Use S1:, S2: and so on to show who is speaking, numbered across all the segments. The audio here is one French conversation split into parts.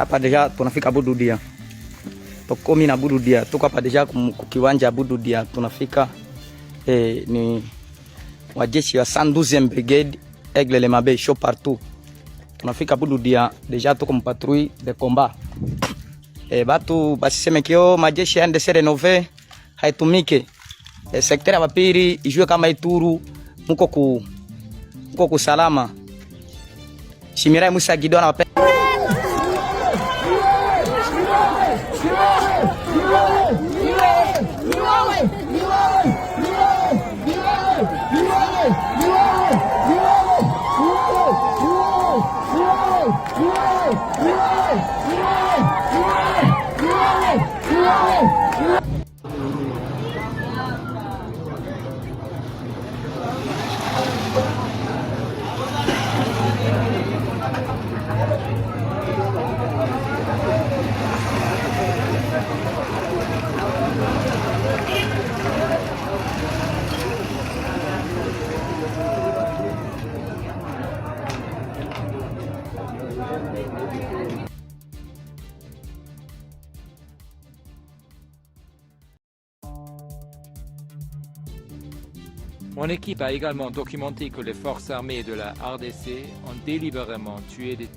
S1: hapa deja tunafika Bududia. Tukomi na Bududia. Tuko hapa deja kukiwanja Bududia. Tunafika ni wajeshi wa 112e brigade Aigle le Mabe show partout. Tunafika Bududia deja tuko mpatrouille de combat. Batu basiseme kio majeshi ya NDC renove haitumike. Sekta ya Bapiri ijue kama Ituru muko kusalama. Shimirai Musa Gidona wape.
S2: Mon équipe a également documenté que les forces armées de la RDC ont délibérément tué des...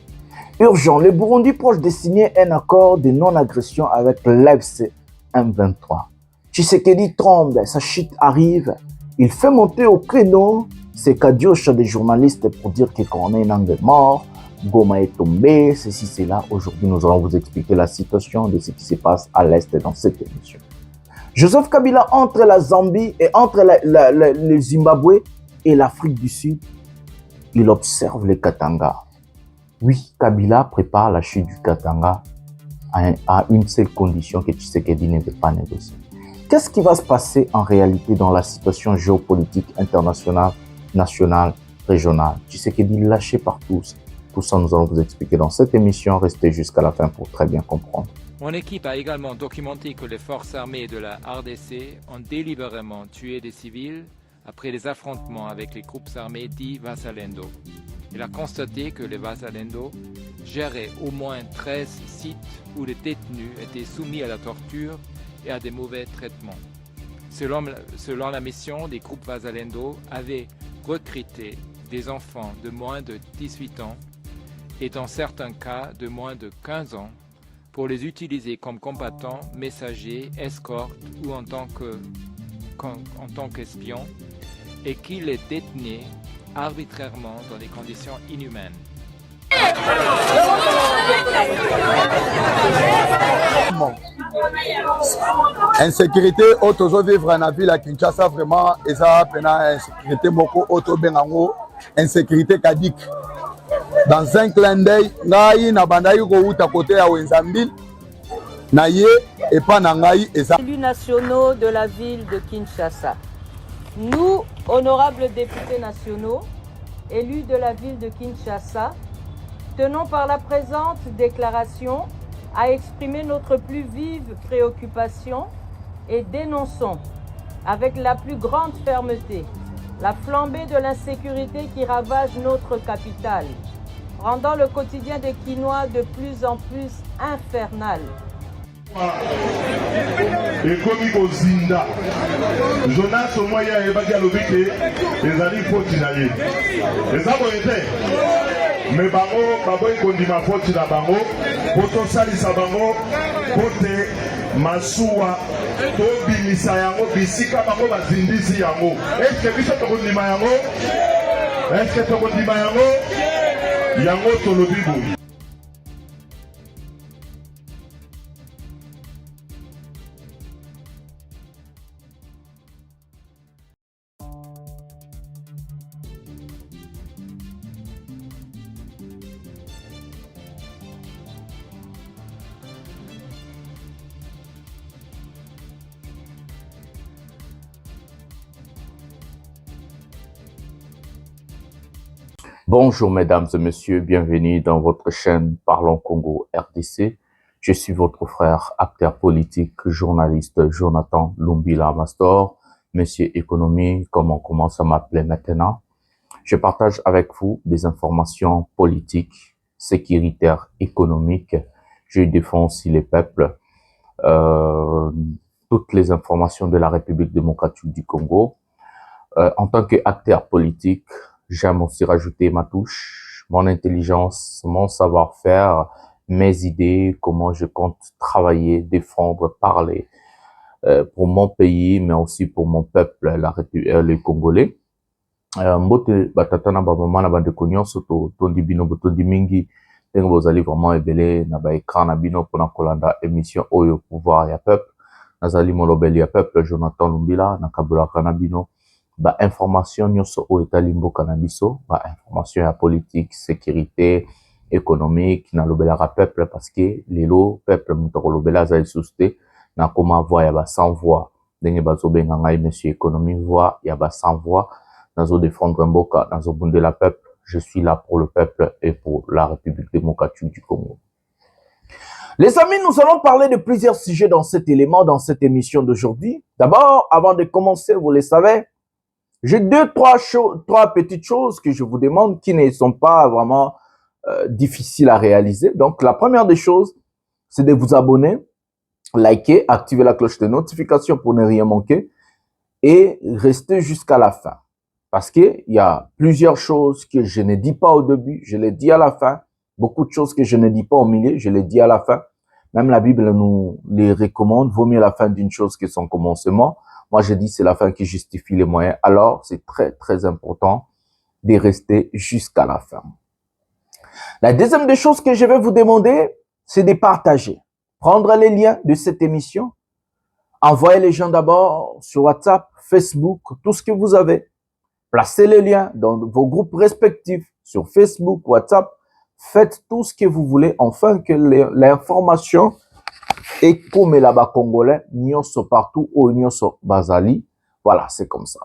S3: Urgent, le Burundi proche de signer un accord de non-agression avec l'AFC M23. Tshisekedi tremble, sa chute arrive. Il fait monter au créneau ses cadioches des journalistes pour dire que Corneille Nangue est mort, Goma est tombé, ceci, cela. Aujourd'hui, nous allons vous expliquer la situation de ce qui se passe à l'Est dans cette émission. Joseph Kabila entre la Zambie et entre le Zimbabwe et l'Afrique du Sud, il observe les Katanga. Oui, Kabila prépare la chute du Katanga à une seule condition que Tshisekedi ne veut pas négocier. Qu'est-ce qui va se passer en réalité dans la situation géopolitique internationale, nationale, régionale? Tshisekedi lâché par tous. Tout ça, nous allons vous expliquer dans cette émission. Restez jusqu'à la fin pour très bien comprendre.
S2: Mon équipe a également documenté que les forces armées de la RDC ont délibérément tué des civils après les affrontements avec les groupes armés dits Wazalendo. Il a constaté que les Wazalendo géraient au moins 13 sites où les détenus étaient soumis à la torture et à des mauvais traitements. Selon la mission, les groupes Wazalendo avaient recruté des enfants de moins de 18 ans et dans certains cas de moins de 15 ans pour les utiliser comme combattants, messagers, escortes ou en tant qu'espions et qui les détenaient arbitrairement dans des conditions inhumaines.
S4: Insécurité auto vivre na ville à Kinshasa vraiment et ça pena insécurité moko auto bengango insécurité kadik. Dans un clin d'œil, ngai na bandai ko uta côté ya Wenzambil na ye et pas na ngai et ça.
S5: Élus nationaux de la ville de Kinshasa. Nous, honorables députés nationaux, élus de la ville de Kinshasa, tenons par la présente déclaration à exprimer notre plus vive préoccupation et dénonçons avec la plus grande fermeté la flambée de l'insécurité qui ravage notre capitale, rendant le quotidien des Kinois de plus en plus infernal.
S6: Ekomi kozinda Jonas Omoya ebaki alobike ezali foti na ye eza boye te me bango baboyi kondima foti na bango po tosalisa bango po te masuwa tobimisa yango bisika bango bazindisi yango. Eske biso tokondima yango? Eske tokondima yango? Yango tolobi boye.
S3: Bonjour mesdames et messieurs, bienvenue dans votre chaîne Parlons Congo RDC. Je suis votre frère, acteur politique, journaliste Jonathan Lumbila Mastor, monsieur économie, comme on commence à m'appeler maintenant. Je partage avec vous des informations politiques, sécuritaires, économiques, je défends aussi les peuples, toutes les informations de la République démocratique du Congo. En tant qu'acteur politique, j'aime aussi rajouter ma touche, mon intelligence, mon savoir-faire, mes idées, comment je compte travailler, défendre, parler pour mon pays, mais aussi pour mon peuple, les Congolais. Mbote batata na bamama na bandeko nyonso tondi bino botondi mingi ndenge bozali vraiment ebele na baekran na bino mpona kolanda émission oyo pouvoir ya peuple. Nazali molobeli ya peuple Jonathan Lumbila nakabulaka na bino information nyonso oyo etali mboka na biso, information ya politique, sécurité, économique, nalobelaka peuple parce que lelo peuple moto kolobela aza lisusu te na koma voix ya sans voix ndenge bazobenga ngai monsieur économie voix ya sans voix nazo défendre mboka nazo bundela peuple. Je suis là pour le peuple et pour la République démocratique du Congo.
S7: Les amis, nous allons parler de plusieurs sujets dans cet élément, dans cette émission d'aujourd'hui. D'abord, avant de commencer, vous le savez, j'ai trois petites choses que je vous demande qui ne sont pas vraiment difficiles à réaliser. Donc, la première des choses, c'est de vous abonner, liker, activer la cloche de notification pour ne rien manquer et rester jusqu'à la fin. Parce qu'il y a plusieurs choses que je ne dis pas au début, je les dis à la fin. Beaucoup de choses que je ne dis pas au milieu, je les dis à la fin. Même la Bible nous les recommande. Vaut mieux la fin d'une chose que son commencement. Moi, je dis c'est la fin qui justifie les moyens. Alors, c'est très, très important de rester jusqu'à la fin. La deuxième des choses que je vais vous demander, c'est de partager. Prendre les liens de cette émission. Envoyez les gens d'abord sur WhatsApp, Facebook, tout ce que vous avez. Placez les liens dans vos groupes respectifs sur Facebook, WhatsApp. Faites tout ce que vous voulez afin que l'information est comme là-bas congolais, nyonso partout ou nyonso bazali. Voilà, c'est comme ça.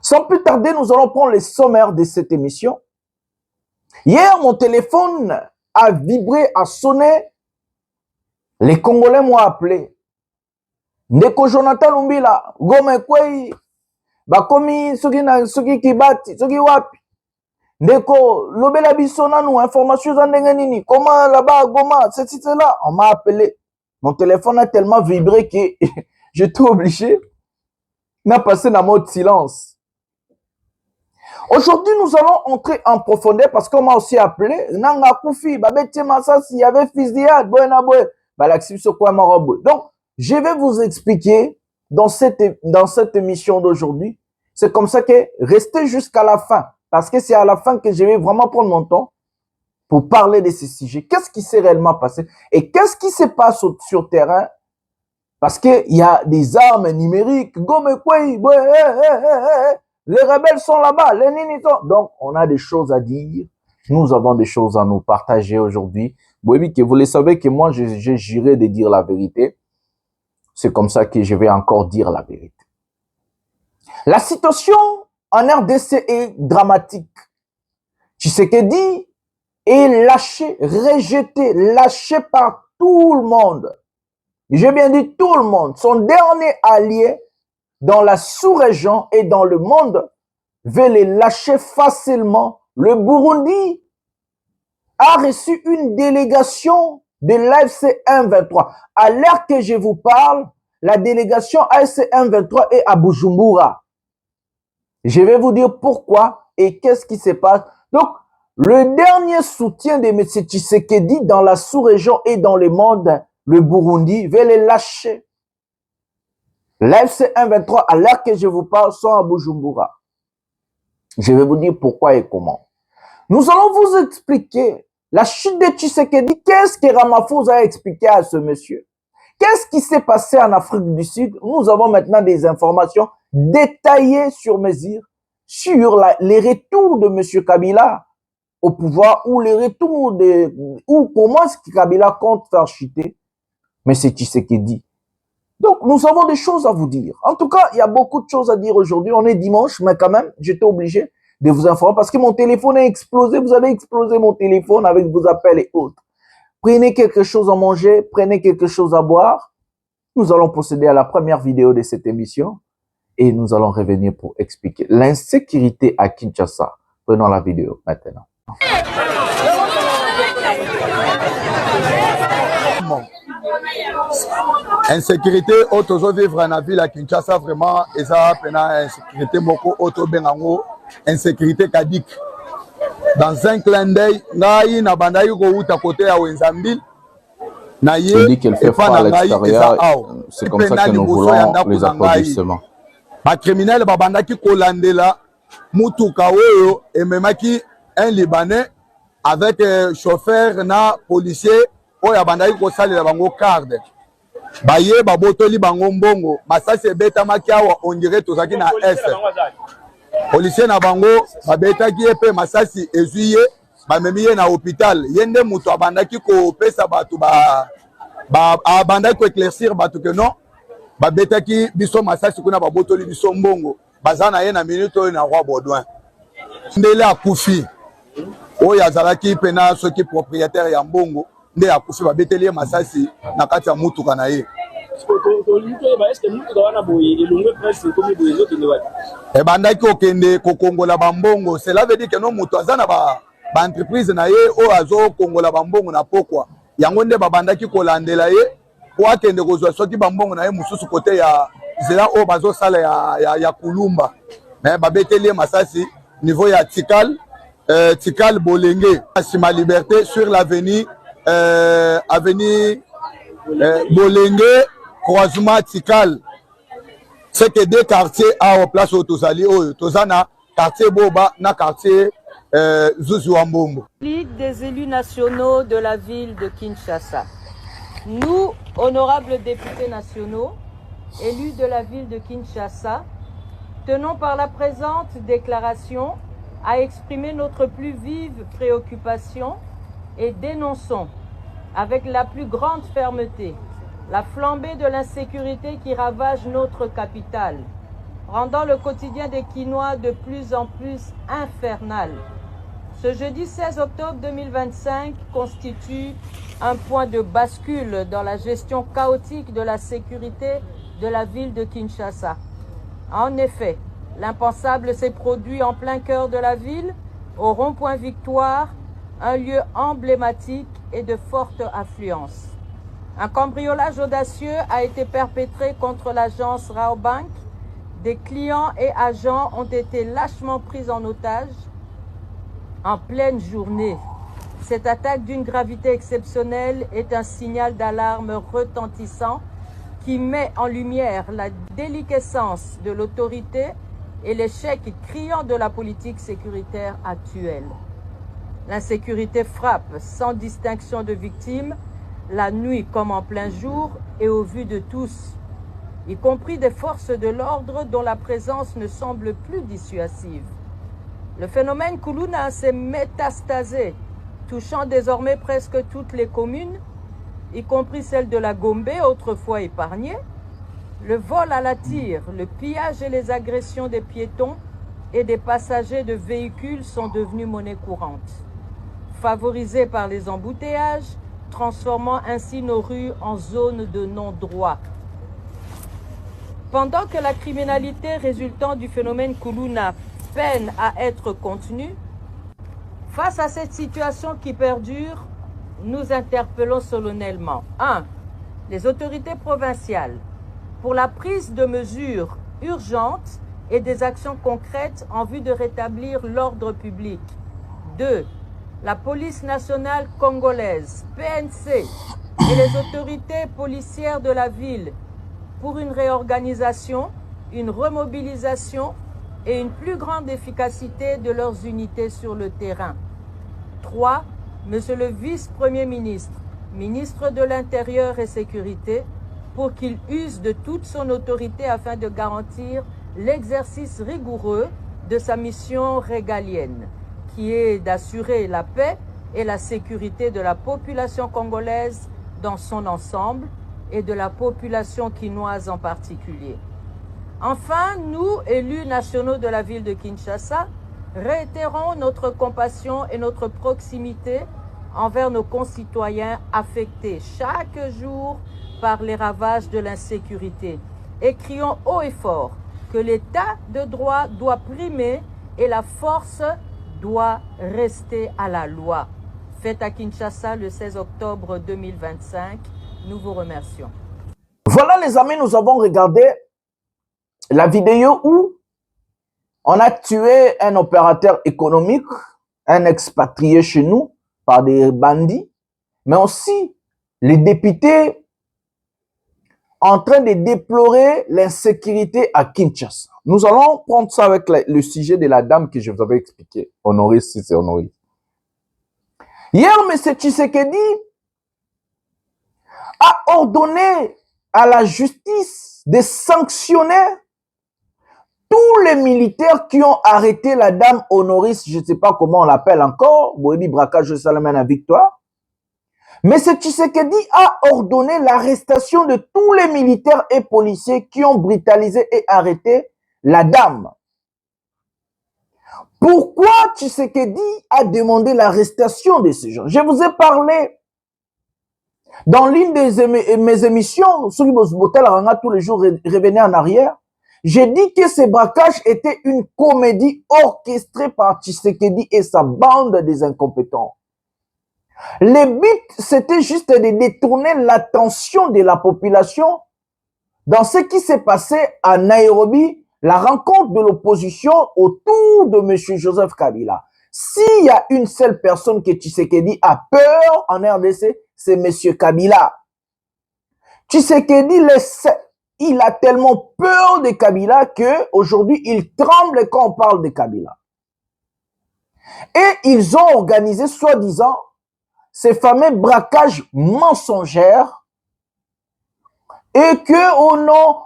S7: Sans plus tarder, nous allons prendre les sommaires de cette émission. Hier, mon téléphone a vibré, a sonné. Les Congolais m'ont appelé. Ndeko Jonathan Lumbila, Gome Kwei, Bakomi, Soki Kibati, Soki Wapi. Ndeko, lobela biso nanu, information zandenge nini, comment là-bas, Goma, c'est là. On m'a appelé. Mon téléphone a tellement vibré que j'étais obligé de passer dans mode silence. Aujourd'hui, nous allons entrer en profondeur parce qu'on m'a aussi appelé. Nanga Koufi, Babete Massas, il y avait fils d'Iad, Boenaboué, Balaxib Sokwa Maraboué. Donc, je vais vous expliquer dans cette émission d'aujourd'hui. C'est comme ça que restez jusqu'à la fin. Parce que c'est à la fin que je vais vraiment prendre mon temps pour parler de ces sujets. Qu'est-ce qui s'est réellement passé? Et qu'est-ce qui se passe sur terrain? Parce qu'il y a des armes numériques. Les rebelles sont là-bas. Les nini sont... Donc, on a des choses à dire. Nous avons des choses à nous partager aujourd'hui. Oui, que vous le savez que moi, j'ai juré de dire la vérité. C'est comme ça que je vais encore dire la vérité. La situation en RDC est dramatique. Tshisekedi est lâché, rejeté, lâché par tout le monde. J'ai bien dit tout le monde. Son dernier allié dans la sous-région et dans le monde veut les lâcher facilement. Le Burundi a reçu une délégation de l'AFC M23. À l'heure que je vous parle, la délégation AFC M23 est à Bujumbura. Je vais vous dire pourquoi et qu'est-ce qui se passe. Donc, le dernier soutien de M. Tshisekedi dans la sous-région et dans le monde, le Burundi, veut les lâcher. L'AFC 123, à l'heure que je vous parle, sont à Bujumbura. Je vais vous dire pourquoi et comment. Nous allons vous expliquer la chute de Tshisekedi. Qu'est-ce que Ramaphosa a expliqué à ce monsieur? Qu'est-ce qui s'est passé en Afrique du Sud? Nous avons maintenant des informations détaillées sur mesure sur les retours de M. Kabila au pouvoir ou les retours ou comment est-ce que Kabila compte faire chuter M. Tshisekedi. Donc, nous avons des choses à vous dire. En tout cas, il y a beaucoup de choses à dire aujourd'hui. On est dimanche, mais quand même, j'étais obligé de vous informer parce que mon téléphone a explosé. Vous avez explosé mon téléphone avec vos appels et autres. Prenez quelque chose à manger, prenez quelque chose à boire. Nous allons procéder à la première vidéo de cette émission et nous allons revenir pour expliquer l'insécurité à Kinshasa. Prenons la vidéo maintenant.
S4: vraiment insécurité otozo vivre na ville à Kinshasa vraiment eza pena insécurité moko oto bengango insécurité kadik. Dans un clin d'œil ngai na bandai ko uta côté ya Wenzambil na ye
S7: il dit qu'il fait froid à l'extérieur, c'est comme ça que nous voulons les applaudissements.
S4: Ba criminel ba bandaki kolandela mutuka oyo ememaki un Libanais avec chauffeur na policier oyo bandaki ko salela bango carte. Baye babotoli bango mbongo masasi ebetamaki awa on dirait tozaki na S. Policier na bango babetaki epe masasi ezuye bamemi ye na hôpital yende mutu abandaki ko pesa batu abandaki ko éclaircir batu que non babetaki biso masasi kuna babotoli biso mbongo baza na ye na minute oyo na roi Baudouin ndele akufi oyo azalaki pena soki propriétaire ya mbongo nde akufi babeteli ye masasi na kati ya mutuka na ye. Ebandaki okende kokongola bambongo, cela veut dire que no mutu aza na ba entreprise na ye oyo azo kongola bambongo na pokwa yango nde babandaki kolandela ye po akende kozwa soki bambongo na ye mosusu kote ya zela oyo bazosala ya kulumba me babeteli ye masasi niveau ya Tikal Bolenge Sima Liberté sur l'avenue avenue Bolenge croisement Tikal. C'est que deux quartiers à place au Tozali Tozana quartier Boba na quartier Zuzuambombo.
S5: Ligue des élus nationaux de la ville de Kinshasa. Nous, honorables députés nationaux, élus de la ville de Kinshasa, tenons par la présente déclaration à exprimer notre plus vive préoccupation et dénonçons avec la plus grande fermeté la flambée de l'insécurité qui ravage notre capitale, rendant le quotidien des Kinois de plus en plus infernal. Ce jeudi 16 octobre 2025 constitue un point de bascule dans la gestion chaotique de la sécurité de la ville de Kinshasa. En effet, l'impensable s'est produit en plein cœur de la ville, au rond-point Victoire, un lieu emblématique et de forte affluence. Un cambriolage audacieux a été perpétré contre l'agence Raobank. Des clients et agents ont été lâchement pris en otage en pleine journée. Cette attaque d'une gravité exceptionnelle est un signal d'alarme retentissant qui met en lumière la déliquescence de l'autorité et l'échec criant de la politique sécuritaire actuelle. L'insécurité frappe sans distinction de victimes, la nuit comme en plein jour et au vu de tous, y compris des forces de l'ordre dont la présence ne semble plus dissuasive. Le phénomène Kuluna s'est métastasé, touchant désormais presque toutes les communes, y compris celle de la Gombe, autrefois épargnée. Le vol à la tire, le pillage et les agressions des piétons et des passagers de véhicules sont devenus monnaie courante. Favorisés par les embouteillages, transformant ainsi nos rues en zones de non-droit. Pendant que la criminalité résultant du phénomène Kuluna peine à être contenue, face à cette situation qui perdure, nous interpellons solennellement 1. Les autorités provinciales pour la prise de mesures urgentes et des actions concrètes en vue de rétablir l'ordre public. 2. La police nationale congolaise, PNC, et les autorités policières de la ville pour une réorganisation, une remobilisation et une plus grande efficacité de leurs unités sur le terrain. 3. Monsieur le vice-premier ministre, ministre de l'Intérieur et Sécurité, pour qu'il use de toute son autorité afin de garantir l'exercice rigoureux de sa mission régalienne, qui est d'assurer la paix et la sécurité de la population congolaise dans son ensemble et de la population quinoise en particulier. Enfin, nous, élus nationaux de la ville de Kinshasa, réitérons notre compassion et notre proximité envers nos concitoyens affectés chaque jour par les ravages de l'insécurité et crions haut et fort que l'état de droit doit primer et la force doit rester à la loi. Fête à Kinshasa le 16 octobre 2025. Nous vous remercions.
S7: Voilà les amis, nous avons regardé la vidéo où on a tué un opérateur économique, un expatrié chez nous par des bandits, mais aussi les députés en train de déplorer l'insécurité à Kinshasa. Nous allons prendre ça avec le sujet de la dame que je vous avais expliqué. Honoris, si c'est Honoris. Hier, M. Tshisekedi a ordonné à la justice de sanctionner tous les militaires qui ont arrêté la dame Honoris, je ne sais pas comment on l'appelle encore, Boébi Braquage de Salamène à Victoire. Mais M. Tshisekedi a ordonné l'arrestation de tous les militaires et policiers qui ont brutalisé et arrêté la dame. Pourquoi Tshisekedi a demandé l'arrestation de ces gens? Je vous ai parlé dans l'une de mes émissions, sur tous les jours, revenez en arrière. J'ai dit que ces braquages étaient une comédie orchestrée par Tshisekedi et sa bande des incompétents. Le but, c'était juste de détourner l'attention de la population dans ce qui s'est passé à Nairobi, la rencontre de l'opposition autour de M. Joseph Kabila. S'il y a une seule personne que Tshisekedi a peur en RDC, c'est M. Kabila. Tshisekedi il a tellement peur de Kabila qu'aujourd'hui, il tremble quand on parle de Kabila. Et ils ont organisé, soi-disant, ces fameux braquages mensongers et que, oh non,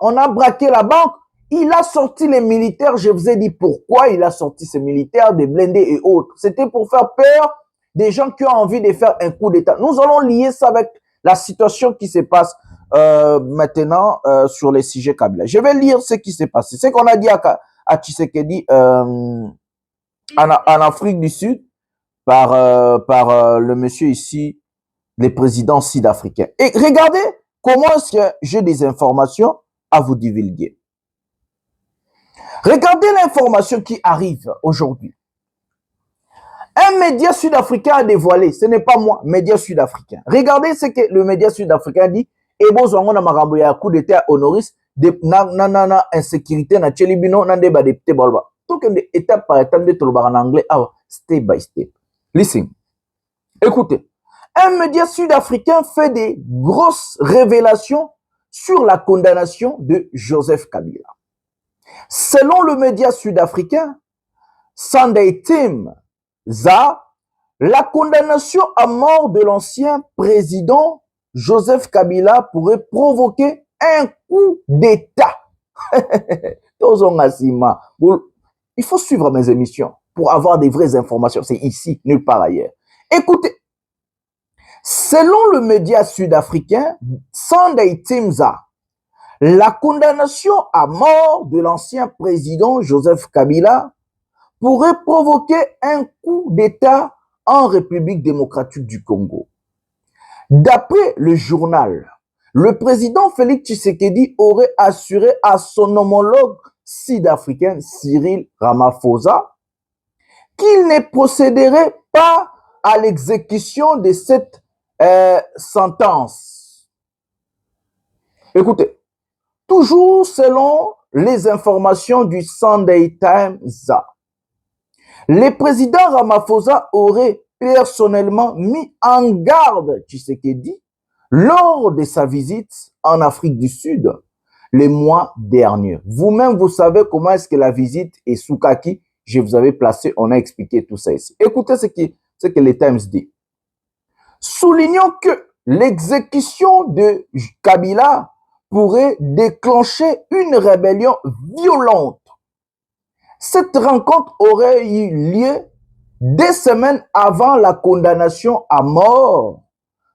S7: on a braqué la banque. Il a sorti les militaires, je vous ai dit pourquoi il a sorti ces militaires, des blindés et autres. C'était pour faire peur des gens qui ont envie de faire un coup d'État. Nous allons lier ça avec la situation qui se passe maintenant sur les sujets Kabila. Je vais lire ce qui s'est passé. Ce qu'on a dit à Tshisekedi en Afrique du Sud par le monsieur ici, le président sud-africain. Et regardez comment est-ce que j'ai des informations à vous divulguer. Regardez l'information qui arrive aujourd'hui. Un média sud-africain a dévoilé, ce n'est pas moi, média sud-africain. Regardez ce que le média sud-africain dit. Et bon, on a marambo ya coup d'état Honoris, na insécurité na chelibino na débat député bolba. Tout que étape par étape de tout en anglais, step by step. Listen. Écoutez. Un média sud-africain fait des grosses révélations sur la condamnation de Joseph Kabila. Selon le média sud-africain Sunday Times, la condamnation à mort de l'ancien président Joseph Kabila pourrait provoquer un coup d'État. Il faut suivre mes émissions pour avoir des vraies informations. C'est ici, nulle part ailleurs. Écoutez, selon le média sud-africain Sunday Times, la condamnation à mort de l'ancien président Joseph Kabila pourrait provoquer un coup d'État en République démocratique du Congo. D'après le journal, le président Félix Tshisekedi aurait assuré à son homologue sud-africain Cyril Ramaphosa qu'il ne procéderait pas à l'exécution de cette sentence. Écoutez, toujours selon les informations du Sunday Times, le président Ramaphosa aurait personnellement mis en garde Tshisekedi lors de sa visite en Afrique du Sud le mois dernier. Vous-même, vous savez comment est-ce que la visite est sous kaki. Je vous avais placé, on a expliqué tout ça ici. Écoutez ce que le Times dit. Soulignons que l'exécution de Kabila pourrait déclencher une rébellion violente. Cette rencontre aurait eu lieu 2 semaines avant la condamnation à mort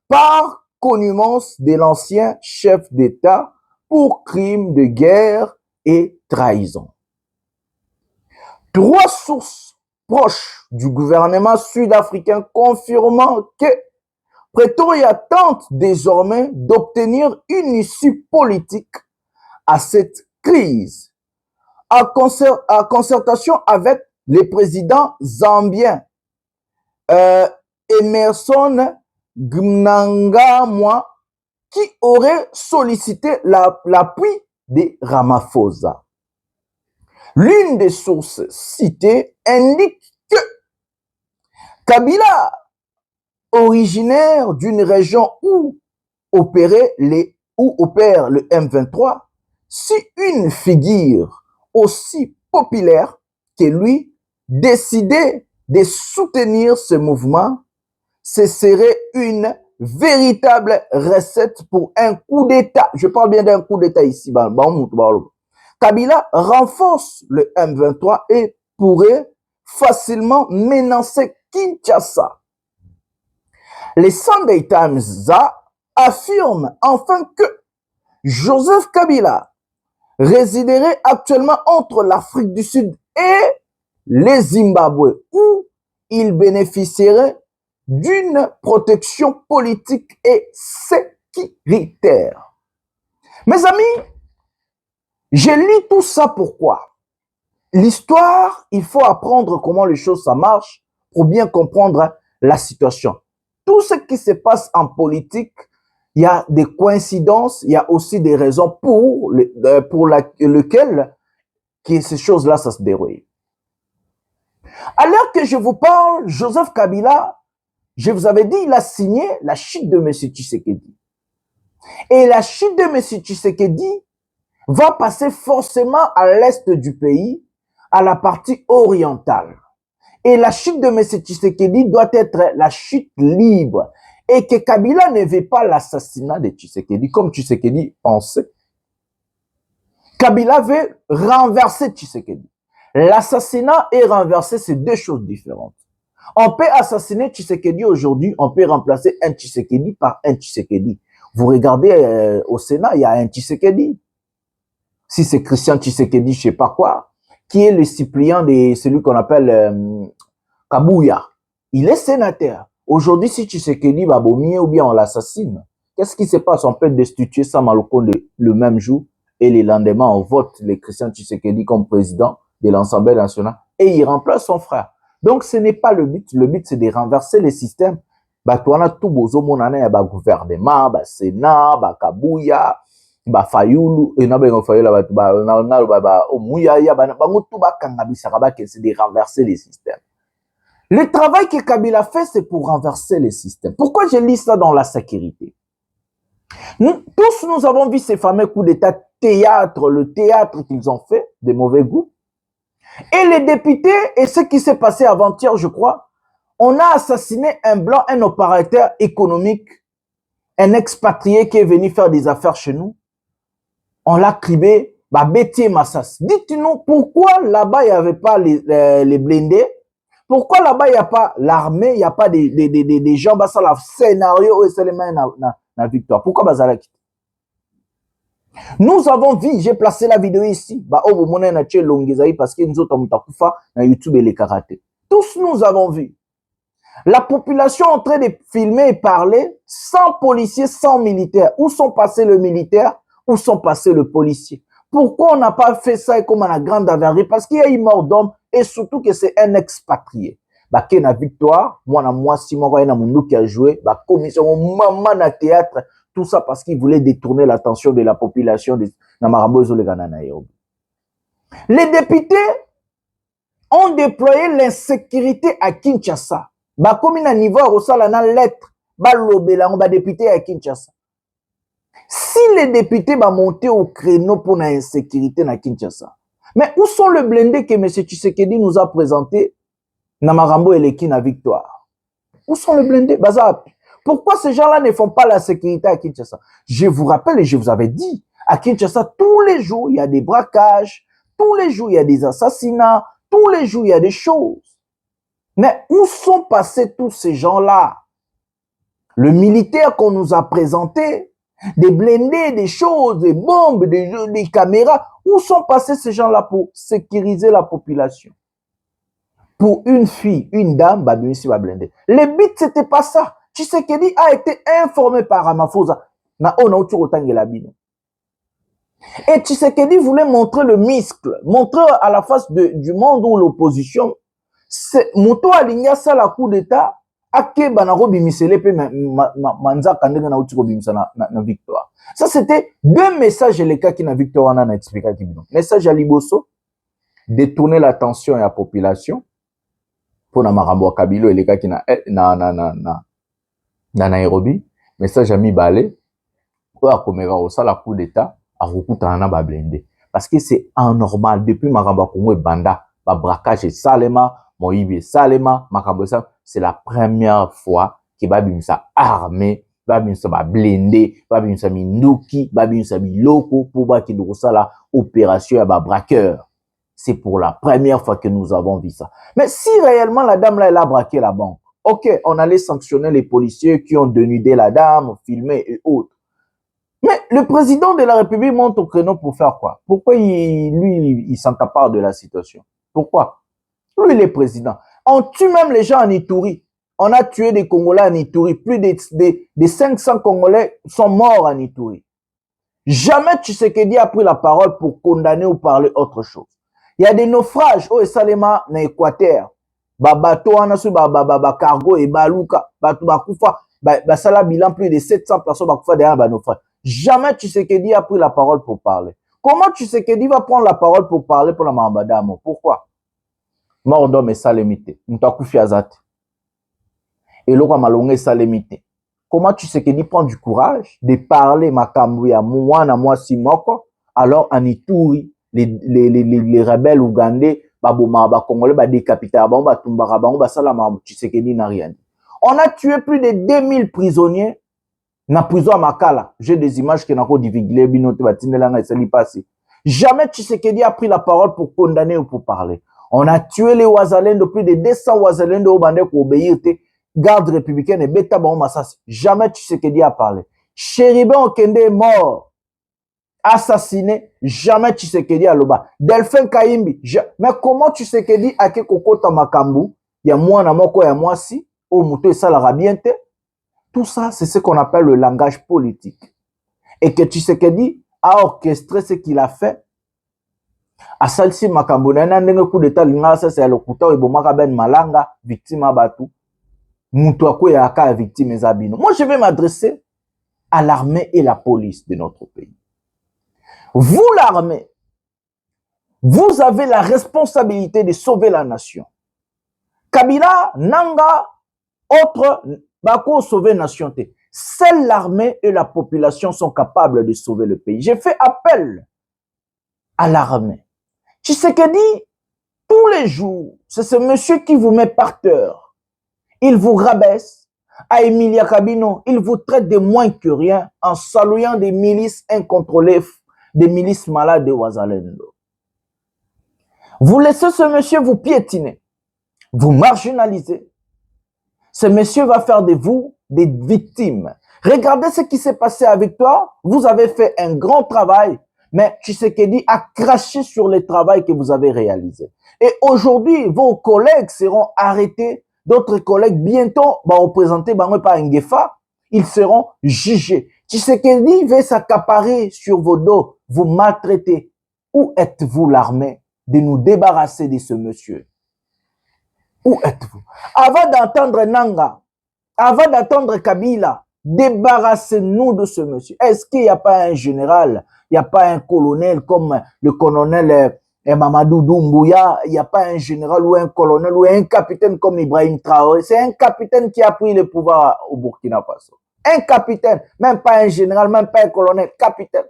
S7: par connivence de l'ancien chef d'État pour crimes de guerre et trahison. 3 sources proches du gouvernement sud-africain confirmant que Pretoria tente désormais d'obtenir une issue politique à cette crise, en concertation avec le président zambien Emmerson Mnangagwa qui aurait sollicité l'appui de Ramaphosa. L'une des sources citées indique que Kabila, originaire d'une région où opère le M23, si une figure aussi populaire que lui décidait de soutenir ce mouvement, ce serait une véritable recette pour un coup d'État. Je parle bien d'un coup d'État ici. Kabila renforce le M23 et pourrait facilement menacer Kinshasa. Les Sunday Times affirment enfin que Joseph Kabila résiderait actuellement entre l'Afrique du Sud et le Zimbabwe, où il bénéficierait d'une protection politique et sécuritaire. Mes amis, j'ai lu tout ça pourquoi? L'histoire, il faut apprendre comment les choses ça marche pour bien comprendre la situation. Tout ce qui se passe en politique, il y a des coïncidences, il y a aussi des raisons pour lesquelles ces choses-là, ça se déroule. À l'heure que je vous parle, Joseph Kabila, je vous avais dit, il a signé la chute de M. Tshisekedi. Et la chute de M. Tshisekedi va passer forcément à l'est du pays, à la partie orientale. Et la chute de M. Tshisekedi doit être la chute libre. Et que Kabila ne veut pas l'assassinat de Tshisekedi, comme Tshisekedi pensait. Kabila veut renverser Tshisekedi. L'assassinat et renverser, c'est deux choses différentes. On peut assassiner Tshisekedi aujourd'hui, on peut remplacer un Tshisekedi par un Tshisekedi. Vous regardez au Sénat, il y a un Tshisekedi. Si c'est Christian Tshisekedi, je sais pas quoi, qui est le suppléant de celui qu'on appelle Kabouya. Il est sénateur. Aujourd'hui, si Tshisekedi va vomir ou bien on l'assassine, qu'est-ce qui se passe? On peut destituer Sam Alkonde le même jour et le lendemain, on vote les Christian Tshisekedi comme président de l'Assemblée nationale et il remplace son frère. Donc, ce n'est pas le but. Le but, c'est de renverser le système. Batouana tout bozo monana ya ba gouvernement, ba Sénat, ba Kabouya, ba Fayulu, et na ba Fayulu ba Omuya ya ba tout ba kangabisa que c'est de renverser le système. Le travail que Kabila fait, c'est pour renverser le système. Pourquoi je lis ça dans la sécurité? Tous nous avons vu ces fameux coups d'état théâtre, le théâtre qu'ils ont fait, de mauvais goût. Et les députés, et ce qui s'est passé avant-hier, je crois, on a assassiné un blanc, un opérateur économique, un expatrié qui est venu faire des affaires chez nous. On l'a cribé, bah, Bétier Massas. Dites-nous pourquoi là-bas il n'y avait pas les blindés? Pourquoi là-bas il n'y a pas l'armée, il n'y a pas des gens, bah, ça, le scénario, et c'est les mains la victoire. Pourquoi Bazalaki? Nous avons vu, j'ai placé la vidéo ici, bah, oh, vous m'en avez longué parce que nous autres, on a na YouTube et les karatés. Tous nous avons vu. La population en train de filmer et parler sans policiers, sans militaires. Où sont passés le militaire? Où sont passés le policier? Pourquoi on n'a pas fait ça comme à la grande avarie? Parce qu'il y a eu mort d'homme et surtout que c'est un expatrié. Bah, qui a victoire, moi, si moi, il y a un qui a joué, bah, commission, maman na théâtre, tout ça parce qu'il voulait détourner l'attention de la population de Namarambo et Nairobi. Les députés ont déployé l'insécurité à Kinshasa. Bah, comme il y a un niveau à la lettre, bah, l'obéla, on va député à Kinshasa. Si les députés vont monter au créneau pour l'insécurité à Kinshasa, mais où sont les blindés que M. Tshisekedi nous a présentés, Namarambo et Lekina Victoire? Où sont les blindés? Bazap. Pourquoi ces gens-là ne font pas la sécurité à Kinshasa? Je vous rappelle et je vous avais dit, à Kinshasa, tous les jours, il y a des braquages, tous les jours, il y a des assassinats, tous les jours, il y a des choses. Mais où sont passés tous ces gens-là? Le militaire qu'on nous a présenté, des blindés, des choses, des bombes, des caméras, où sont passés ces gens-là pour sécuriser la population? Pour une fille, une dame, bah, bien sûr, va blinder. Le but, c'était pas ça. Tshisekedi a été informé par Ramaphosa. Et Tshisekedi voulait montrer le muscle, montrer à la face du monde ou l'opposition. Moto Aligna, ça, la coup d'État,
S3: akeba na bimisele pe manzaka ndenge na uti bimisa na victoire. Ça c'était deux messages les cas qui na victoire na expliquer ki bino. Message à liboso, détourner l'attention de la population pour na makambo ya Kabilo et les cas qui na Nairobi. Message à Mibale pour akomera au sala coup d'état à recoutana na ba blindé parce que c'est anormal depuis makambo Congo et banda ba braquage salema moyibi salema makambo ça c'est la première fois que ba bimisa armée ba bimisa ba blindé ba bimisa minduki ba bimisa biloko pour ba ki sala opération ya ba braqueur. C'est pour la première fois que nous avons vu ça. Mais si réellement la dame là elle a braqué la banque, ok, on allait sanctionner les policiers qui ont dénudé la dame, filmé et autres. Mais le président de la République monte au créneau pour faire quoi? Pourquoi il s'encapare de la situation? Pourquoi? Lui, il est président. On tue même les gens en Ituri. On a tué des Congolais en Ituri. Plus de 500 Congolais sont morts en Ituri. Jamais Tshisekedi a pris la parole pour condamner ou parler autre chose. Il y a des naufrages au Salema na Équateur. Bateau cargo et baluka, bakufa, sala bilan plus de 700 personnes bakufa derrière ba naufrage. Jamais Tshisekedi a pris la parole pour parler. Comment Tshisekedi va prendre la parole pour parler pour la Mambadamo? Pourquoi? Mort d'homme et salemité. Mtakufi azate. Et l'autre malongé salemité. Comment Tshisekedi prend du courage de parler makambu ya mwana mwasi moko alors en Ituri les rebelles ougandais baboma ba congolais ba décapité ba tumbara ba basala ma Tshisekedi n'a rien dit. On a tué plus de 2000 prisonniers na prison à Makala. J'ai des images qui n'ont divulgué binote batinela nga esali passé. Jamais Tshisekedi a pris la parole pour condamner ou pour parler. On a tué les Wazalendo, plus de 200 Wazalendo au bandé pour obéir garde républicaine et bêta bon massas. Jamais Tshisekedi a parlé. Chéribé Okende est mort. Assassiné, jamais Tshisekedi a loba. Delphin Kaimbi, mais comment Tshisekedi a ke kokota makambu, ya mwana moko ya mwasi, au muto et ça la rabiente. Tout ça, c'est ce qu'on appelle le langage politique. Et que Tshisekedi a orchestré ce qu'il a fait. A salsi makambu, na ndenge coup d'état linga ça c'est le kuta ibomaka ben malanga, victime abatu. Muto akwe ya aka victime ezabino. Moi je vais m'adresser à l'armée et la police de notre pays. Vous, l'armée, vous avez la responsabilité de sauver la nation. Kabila, Nanga, autres, Bako sauver la nation. Seule l'armée et la population sont capables de sauver le pays. J'ai fait appel à l'armée. Tshisekedi, tous les jours, c'est ce monsieur qui vous met par terre. Il vous rabaisse. À Emilia Kabino, il vous traite de moins que rien en saluant des milices incontrôlées, des milices malades de Wazalendo. Vous laissez ce monsieur vous piétiner, vous marginaliser. Ce monsieur va faire de vous des victimes. Regardez ce qui s'est passé avec toi. Vous avez fait un grand travail, mais Tshisekedi a craché sur le travail que vous avez réalisé. Et aujourd'hui, vos collègues seront arrêtés. D'autres collègues, bientôt, représentés par Ngefa, ils seront jugés. Tshisekedi veut s'accaparer sur vos dos, vous maltraiter. Où êtes-vous, l'armée, de nous débarrasser de ce monsieur? Où êtes-vous? Avant d'entendre Nanga, avant d'entendre Kabila, débarrassez-nous de ce monsieur. Est-ce qu'il n'y a pas un général, il n'y a pas un colonel comme le colonel Mamadou Doumbouya, il n'y a pas un général ou un colonel ou un capitaine comme Ibrahim Traoré? C'est un capitaine qui a pris le pouvoir au Burkina Faso. Un capitaine, même pas un général, même pas un colonel, capitaine.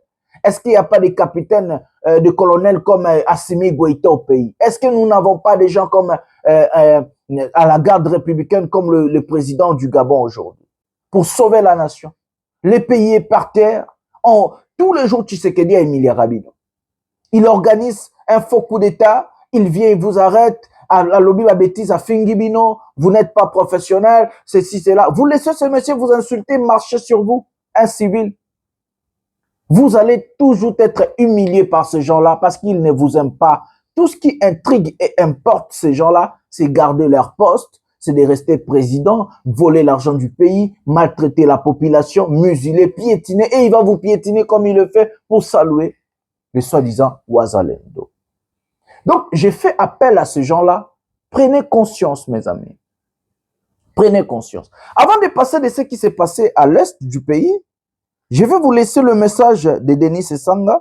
S3: Est-ce qu'il n'y a pas de capitaines, de colonels comme Assimi Goïta au pays? Est-ce que nous n'avons pas des gens comme à la garde républicaine comme le président du Gabon aujourd'hui pour sauver la nation? Le pays est par terre. Tous les jours, Tshisekedi à Emilia Rabino. Il organise un faux coup d'État, il vient, il vous arrête, à lobby la bêtise, à Fingibino, vous n'êtes pas professionnel, ceci, cela. Vous laissez ce monsieur vous insulter, marcher sur vous, un civil. Vous allez toujours être humilié par ces gens-là parce qu'ils ne vous aiment pas. Tout ce qui intrigue et importe ces gens-là, c'est garder leur poste, c'est de rester président, voler l'argent du pays, maltraiter la population, museler, piétiner, et il va vous piétiner comme il le fait pour saluer les soi-disant Wazalendo. Donc, j'ai fait appel à ces gens-là. Prenez conscience, mes amis.
S7: Prenez conscience. Avant de passer de ce qui s'est passé à l'est du pays, je vais vous laisser le message de Denis Sesanga.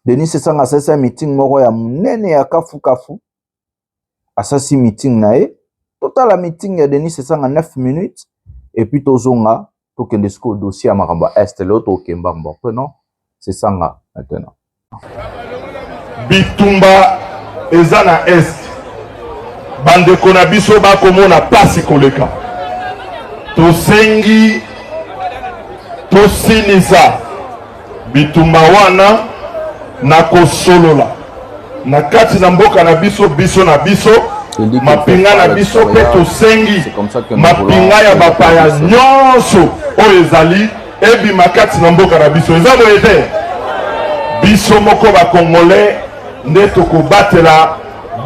S7: Denis Sesanga, c'est un meeting moro ya munene ya kafu kafu. Asasi meeting nae. Total la meeting ya Denis Sesanga 9 minutes. Et puis tozonga, tokende sko dossier à Maramba Est, l'autre au Kembamba. Non, Sesanga maintenant.
S6: Bitumba ezana Est. Bande konabiso ba komona pasi koleka. Tosengi tosinisa bitumba wana na kosolola na kati na mboka na biso biso na biso mapinga na biso pe tosengi mapinga ya bapaya nyonso oyo ezali ebima kati na mboka na biso eza boye te biso moko bakongolais nde tokobatela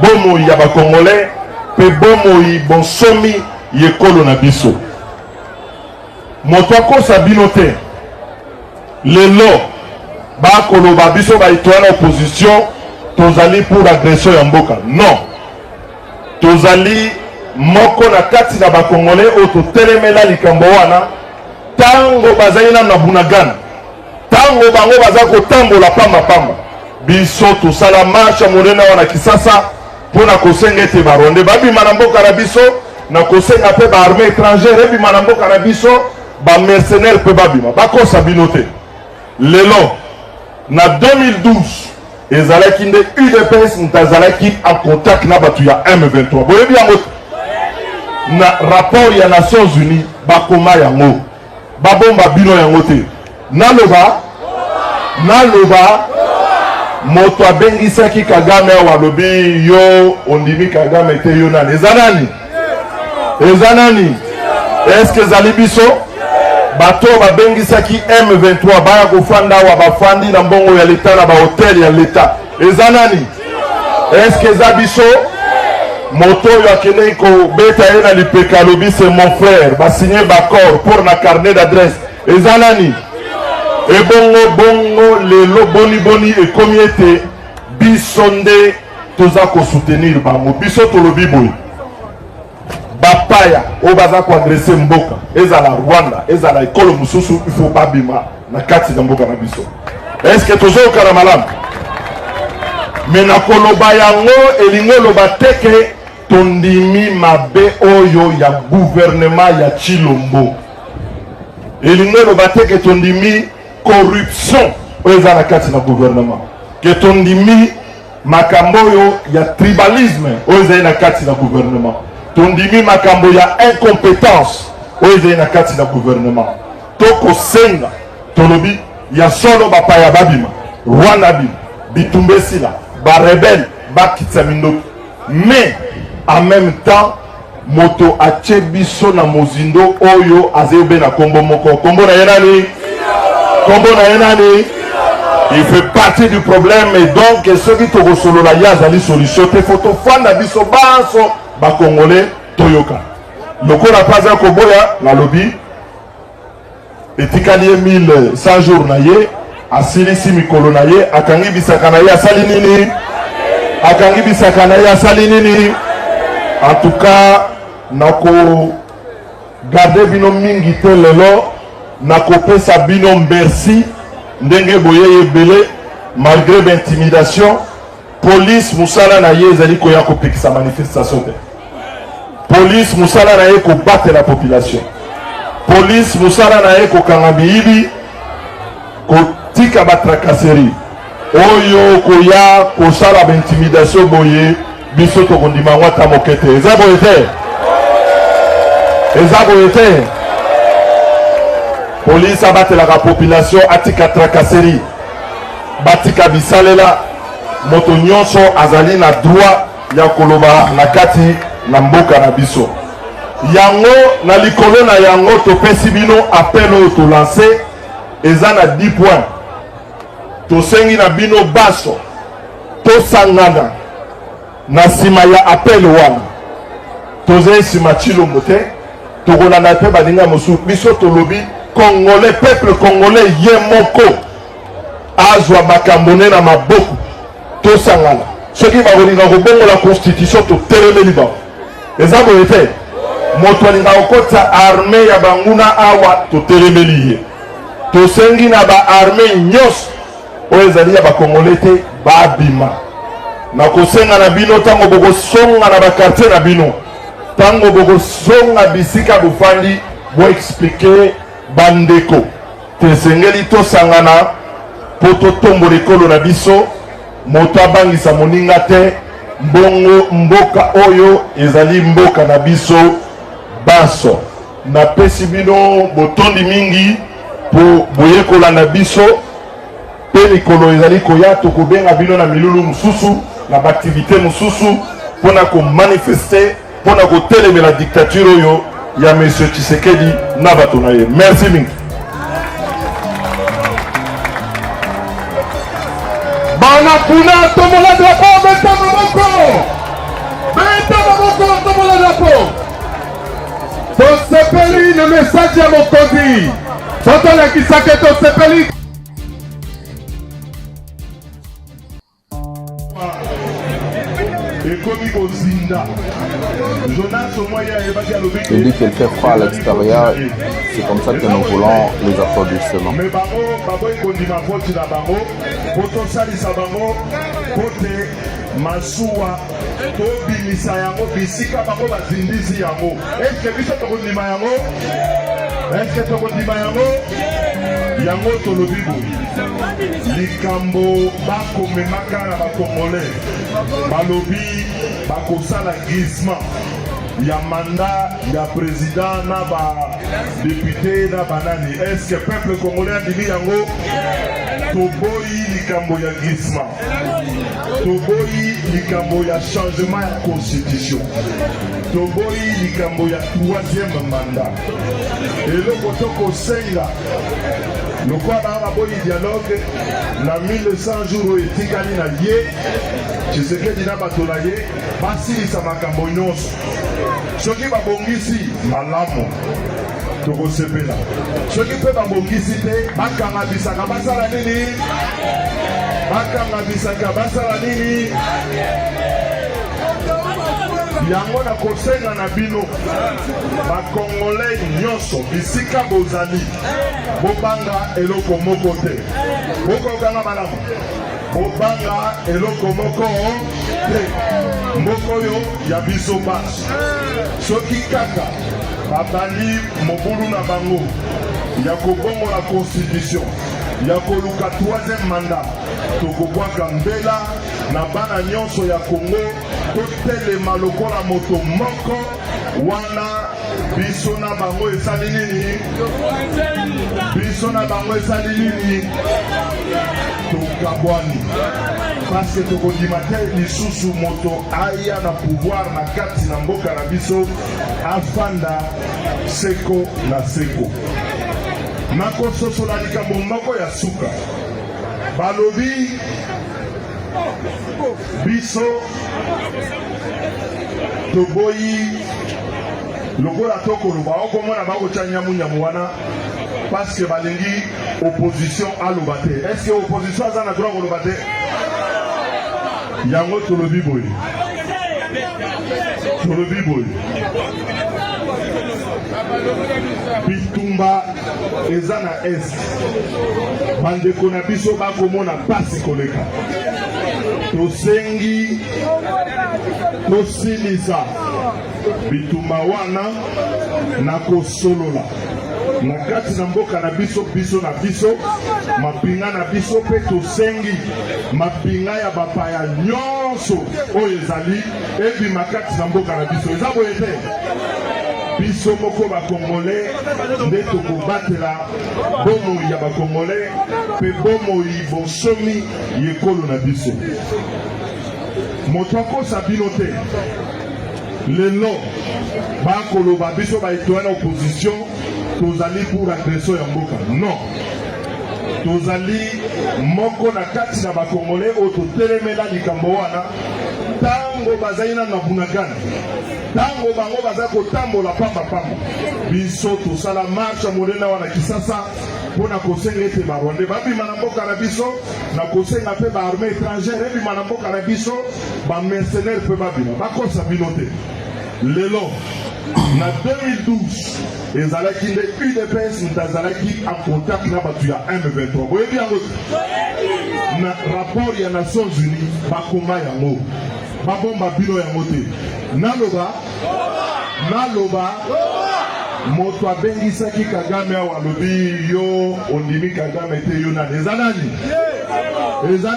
S6: bomoi ya bakongolais pe bomoi bonsomi yekolo na biso moto akosa bino te lelo bakoloba biso baitoana opposition tozali pour agression ya mboka non tozali moko na kati na bakongolais oyo totelemela likambo wana tango bazali na bunagana tango bango baza kotambola pamba biso tosala marche monene wana Kisasa mpona kosenga ete baronde babima na mboka na biso na kosenga mpe baarmée étrangère ebima na mboka na biso bamercenaire mpe babima bakosa bino te lelo na 2012 ezalaki nde UDPS ntazalaki en contact na bato ya M23 boyebi yango na rapport ya Nations Unies bakoma yango babomba bino yango te naloba moto abengisaki Kagame walobi yo ondimi Kagame te yo nani eza nani est-ce que ezali biso bato babengisaki M23 baya kofanda wa bafandi na mbongo ya leta na bahotel ya leta eza nani est-ce que eza biso moto oyo akendeki kobeta ye na lipeka alobi c'est mon frère basigné baccord pour na carnet d'adresse eza nani bongo lelo boni ekomi ete biso nde toza kosoutenir bango biso tolobi boye bapaya oyo baza koadrese mboka ezala Rwanda ezala ekolo mosusu ifo babima na kati na mboka na biso eske tozokana malamu me na koloba yango elingi oloba teke tondimi mabe oyo ya gouvernement ya Chilombo elingi oloba teke tondimi corruption oyo eza na kati na gouvernement ke tondimi makambo oyo ya tribalisme oyo ezali na kati na gouvernement tondimi makambo ya incompétence oyo ezali na kati na gouvernement tokosenga tolobi ya solo bapaya babima Rwanda bima bitumba esila barebele bakitisa mindoki mais en même temps moto atie biso na mozindo oyo azebe na kombo moko kombo na ye nani il fait partie du problème et donc soki tokosolola ye azali solution te fo tofanda biso banso bakongolais toyoka lokola paza koboya nalobi etikali ye 1100 jours na ye asilisi mikolo na ye akangi bisaka na ye asali nini en tout cas nako garde bino mingi te lelo nakopesa bino merci ndenge boye ebele malgré l'intimidation police musala na ye ezali koya kopekisa manifestation te police musala na ye kobattre la population police musala na ye kokanga biyibi kotika batracasserie oyo koya kosala baintimidation boye biso tokondima yango ata moke te eza boye te police abatelaka population atika tracasserie batika bisalela moto nyonso azali na droit ya koloba na kati na mboka na biso yango na likolo na yango topesi bino appel oyo tolance eza na 10 points tosengi na bino baso tosangana na nsima ya appel wana tozali nsima Chilombo te tokolanda mpe baninga mosusu biso tolobi congolais peuple congolais ye moko azwa makambo ne na maboko tosangana soki bakolinga kobongola constitution totelemeli bango eza boye te moto alinga okota armée ya banguna awa totelemeli ye tosengi na ba armée nyos oyo ezali ya bakongole te babima na kosenga na bino ntango bokosonga na bakartier na bino ntango bokosonga bisika bofandi boexplike bandeko tesengeli tosangana mpo totombola ekolo na biso moto abangisa moninga te mbongo mboka oyo ezali mboka na biso baso napesi bino botondi mingi mpo boyekola na biso mpe mikolo ezali koya tokobenga bino na milulu mosusu na baaktivité mosusu mpona komanifeste mpona kotelemela dictature oyo ya monsieur Tshisekedi na bato na ye. Merci mingi. Bana kuna tomola drapeau beta maboko tomola drapeau tosepeli na message ya mokonzi totolakisaka tosepeli.
S7: Il dit qu'il fait froid à l'extérieur, c'est comme ça que nous voulons les applaudissements.
S6: Masuwa to bimisa yango bisika bango bazindisi yango eske biso tokondima yango eske tokondima yango tolobi boye likambo bakomemaka na bakongole balobi bakosala glissement ya manda ya président na badepute na banani eske peuple congolais andimi yango toboyi likambo ya glissement toboyi likambo ya changement ya constitution toboyi likambo ya 3e mandat eloko tokosenga lokola baa baboyi dialogue na 1100 jours oyo etikali na ye Tshisekedi na bato na ye basilisa makambo nyonso soki babongisi malamu tokosepela soki mpe babongisi te bakanga bisaka basala nini yango na kosenga na bino bakongole nyonso bisika bozali bobanga eloko moko te bokoganga malamu bobanga eloko moko te moko oyo ya biso basi soki kaka babali mobulu na bango ya kobongola constitution ya koluka 3e mandat tokobwaka mbela na bana nyonso ya Kongo totelema lokola moto moko wana biso na bango esali nini tokabwani parce que tokondima te lisusu moto aya na pouvoir na kati na mboka na biso afanda seko na seko nakososola likambo moko ya suka balobi biso toboyi lokola tokoloba okomona bakotya nyamunyamu wana parce que balingi opposition aloba te. Est-ce que opposition aza na droit koloba te? Yango tolobi boye bitumba eza na est bandeko na biso bakomona pasi koleka tosengi tosilisa bitumba wana na kosolola na kati na mboka na biso na biso mapinga na biso pe tosengi mapinga ya bapaya nyonso oyo ezali ebima kati na mboka na biso eza boye te biso moko bakongole nde tokobatela bomoi ya bakongole pe bomoi bonsomi yekolo na biso moto akosa bino te lelo bakoloba biso baetoya na opposition tozali pour agression ya mboka non tozali moko na kati na bakongole oyo totelemela likambo wana ntango bazali na bunagana ntango bango baza kotambola pambapamba biso tosala marshe monene wana kisasa mpona kosenga ete barwande babima na mboka na biso na kosenga mpe baarmée étrangère ebima na mboka na biso bamercenaire mpe babima bakosa bino te lelo Na 2012, ezalaki nde UDPS mutazalaki en contact na batu ya M23. Boyebi yango na rapport ya Nations Unies bakoma yango babomba bino yango te. Naloba moto abengisaki Kagame awa alobi yo ondimi Kagame te yo nani eza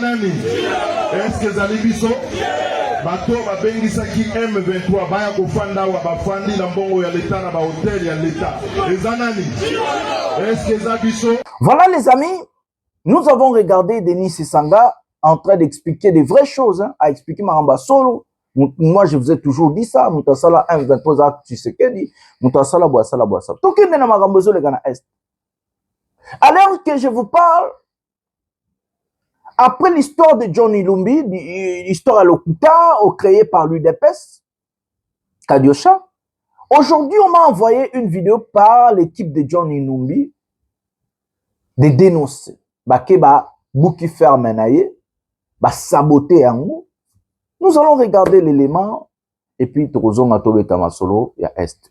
S6: nani est-ce que ezali biso bato babengisaki M23 baya kofanda awa bafandi na mbongo ya leta na bahotel ya leta eza nani est-ce que eza biso?
S7: Voilà les amis, nous avons regardé Denis Sesanga en train d'expliquer des vraies choses, hein, à expliquer Maramba Solo. Moi, je vous ai toujours dit ça. Moutasala 1-23, tu sais qu'elle dit. Moutasala, boissala. Tout le monde n'a pas besoin de Ghana Est. Alors que je vous parle, après l'histoire de Johnny Lumbi, l'histoire à l'Okuta, créée par l'UDPS, Kadiocha, aujourd'hui, on m'a envoyé une vidéo par l'équipe de Johnny Lumbi de dénoncer. Bakeba, Bouki Fermenaye, saboter en nous. Nous allons regarder l'élément et puis Torozon Atobe Tamasolo, il y a Est.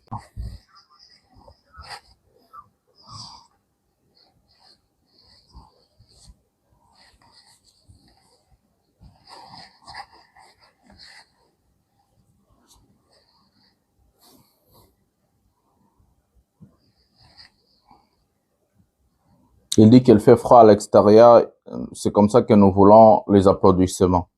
S7: Il dit qu'il fait froid à l'extérieur, c'est comme ça que nous voulons les applaudissements.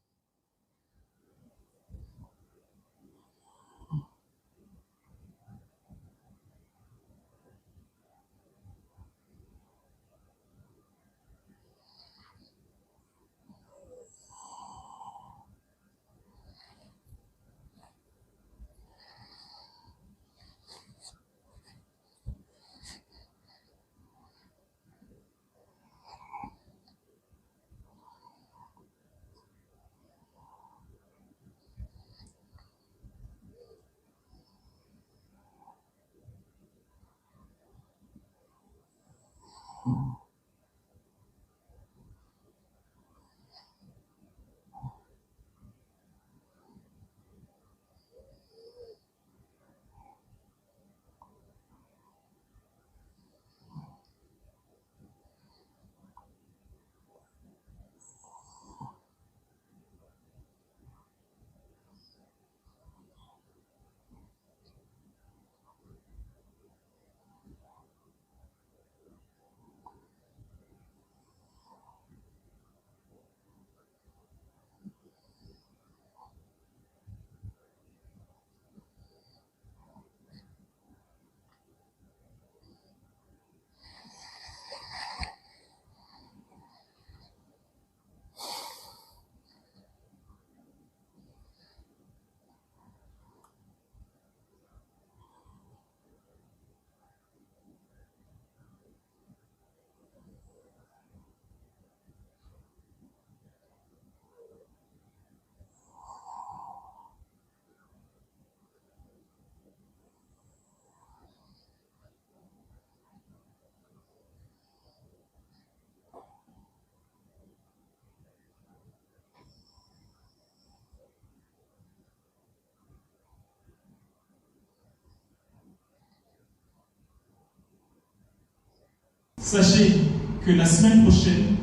S8: Sachez que la semaine prochaine,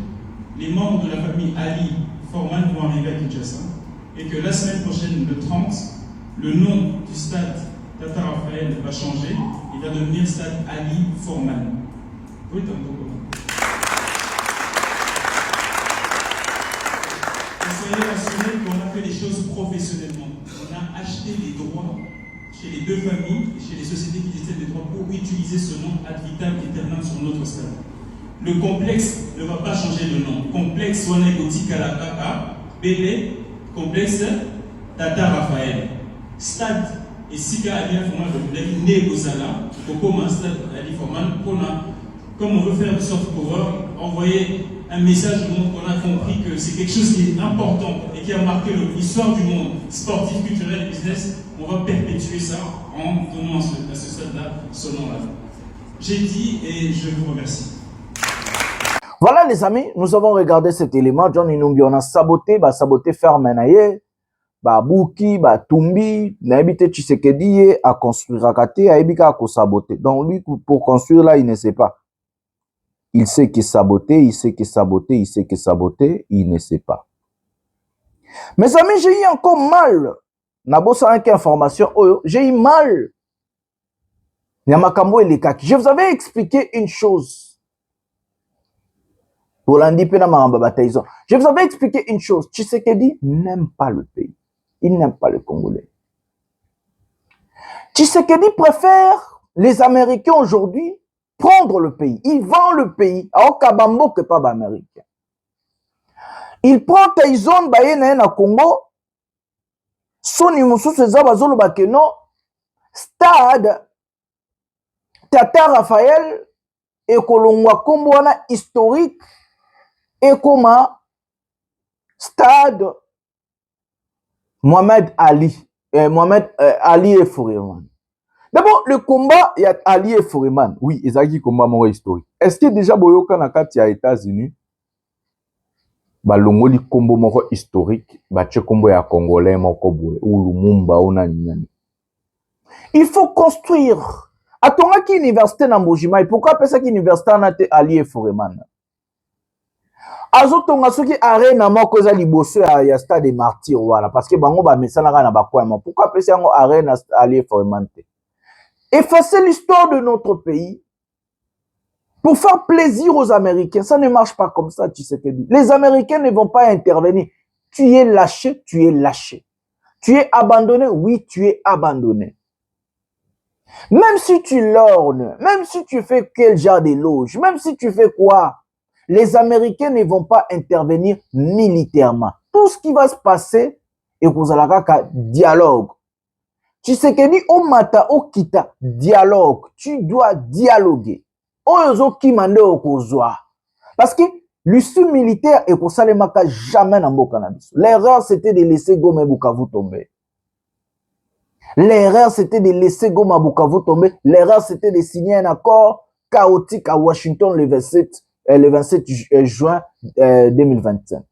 S8: les membres de la famille Ali Forman vont arriver à Kinshasa et que la semaine prochaine, le 30, le nom du stade Tata Raphaël va changer et va devenir stade Ali Forman. Oui, soyez rassurés qu'on a fait les choses professionnellement. On a acheté les droits chez les deux familles et chez les sociétés qui détiennent les droits pour utiliser ce nom ad vitam aeternam sur notre stade. Le complexe ne va pas changer de nom. Complexe Wanegoti Kalakaka, Bélé, complexe Tata Raphaël. Stade et Sika Ali Forman de Né Bozala, Kokoma Stade Ali Forman, comme on veut faire de soft power, envoyer un message au monde qu'on a compris que c'est quelque chose qui est important et qui a marqué l'histoire du monde sportif, culturel et business. On va perpétuer ça en donnant à ce stade-là ce nom-là. J'ai dit et je vous remercie.
S7: Voilà les amis, nous avons regardé cet élément. John Inumbi, on a saboté Fermenaye.
S3: Babuki, Batumbi, Naibite Tshisekedi à construire Akate, Aibika à saboter. Donc lui, pour construire là, il ne sait pas. Il sait que saboter, il sait que saboter, il sait que saboter, il ne sait pas. Mes amis, j'ai eu encore mal. Nabosa avec information, j'ai eu mal. Yamakambo et les kaki. Je vous avais expliqué une chose. Je vous avais expliqué une chose. Tshisekedi n'aime pas le pays. Il n'aime pas le Congolais. Tshisekedi préfère les Américains aujourd'hui prendre le pays. Il vend le pays. Alors Kabambo que pas d'Américain. Il prend Taizon Bayene na Congo. Soni Moussou Sezabazolo Bakeno. Stade Tata Raphaël et Kolongwa Komboana historique et comme stade Mohamed Ali. Mohamed Ali et Fouriman. D'abord, le combat, il y a Ali et Fouriman. Oui, ils ont dit combat historique. Est-ce que déjà Boyoka Nakati aux États-Unis, balongoli combo moko historique, bache combo ya Congolais moko boye, ou Lumumba ou nani. Il faut construire. Atonga ki université na Mbujimai, pourquoi pesa ki université na te Ali et Fouriman? Azotonga soki arena moko za liboso ya stade des martyrs wala parce que bango ba mesana na bakwama. Pourquoi pesa yango arena Ali et Fouriman te? Effacer l'histoire de notre pays pour faire plaisir aux Américains. Ça ne marche pas comme ça, tu sais que dit. Les Américains ne vont pas intervenir. Tu es lâché, tu es lâché. Tu es abandonné, oui, tu es abandonné. Même si tu lornes, même si tu fais quel genre d'éloge, même si tu fais quoi, les Américains ne vont pas intervenir militairement. Tout ce qui va se passer, et vous allez avoir dialogue. Tu sais que dit, au mata, au kita, dialogue. Tu dois dialoguer. Oyozo ki mande okozwa. Parce que l'issue militaire est pour ça les maka jamais dans le cannabis. L'erreur c'était de laisser Goma Bukavu tomber. L'erreur c'était de laisser Goma Bukavu tomber. L'erreur c'était de signer un accord chaotique à Washington le 27 juin 2025.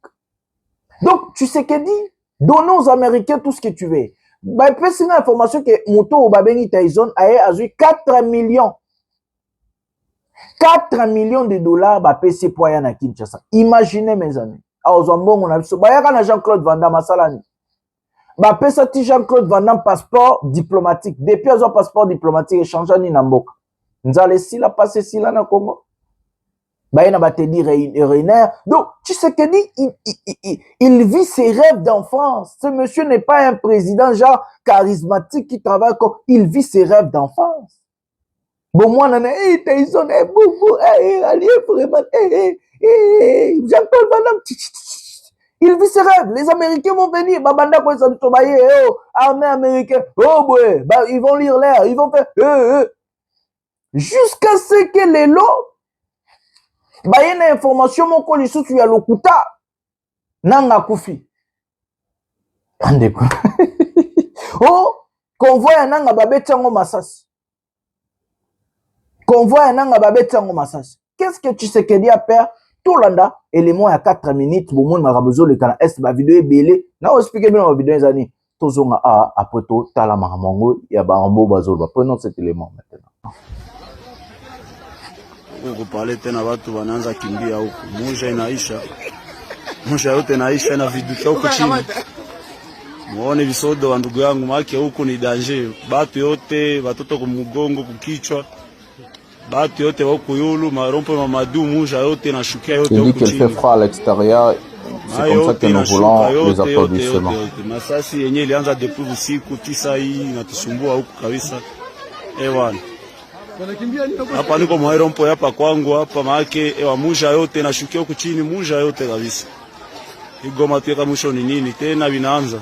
S3: Donc tu sais que dit, donne aux Américains tout ce que tu veux. Bah, il peut signer l'information que Moto Obabengi Tyson a eu 4 millions. 4 millions de dollars ba PC pour aller à Kinshasa. Imaginez mes amis. On a Jean-Claude Van Damme Salani. Ba PC Jean-Claude Van Damme passeport diplomatique. Depuis un passeport diplomatique échangé ni Nambok. Nous allons si la passer si là na Congo. Ba ina ba te dire Reiner. Donc tu sais que dit il vit ses rêves d'enfance. Ce monsieur n'est pas un président genre charismatique qui travaille comme il vit ses rêves d'enfance. Bon, moi, Tyson, boubou, Ali, vraiment, Jean-Claude Van Damme, il vit ses rêves. Les Américains vont venir, Babanda, quoi, ça nous armée américaine, oh, boy, bah, ils vont lire l'air, ils vont faire, jusqu'à ce que les lots, bah, il y a une information, mon colis, tu as l'okuta, nanga koufi. Oh, convoi, nanga babé, tchango masasi. Convoi nanga babetsango masasi. Qu'est-ce que tu sais que dit à père tout landa élément à 4 minutes bon monde m'a besoin le canal est ma vidéo est belé na expliquer bien ma vidéo zani tozonga après tout tala mamango ya ba mbo bazoba prenons cet élément maintenant.
S9: Uko pale tena watu wanaanza kimbia huku moja inaisha yote inaisha na viduka huko chini. Muone visodo wa ndugu yangu make huku ni danger batu yote watoto kumugongo kukichwa. Batu yote wako yulu marompo mamadu muja yote na shukia yote huko chini.
S3: Il dit qu'il fait froid à l'extérieur. C'est comme ça que nous voulons les applaudissements.
S9: Masasi yenye ilianza depuis usiku 9 hii natusumbua huko kabisa. Ewana. Hapa niko mwairompo hapa kwangu hapa maake ewa muja yote na shukia huko chini muja yote kabisa. Igoma tuweka mwisho ni nini tena vinaanza.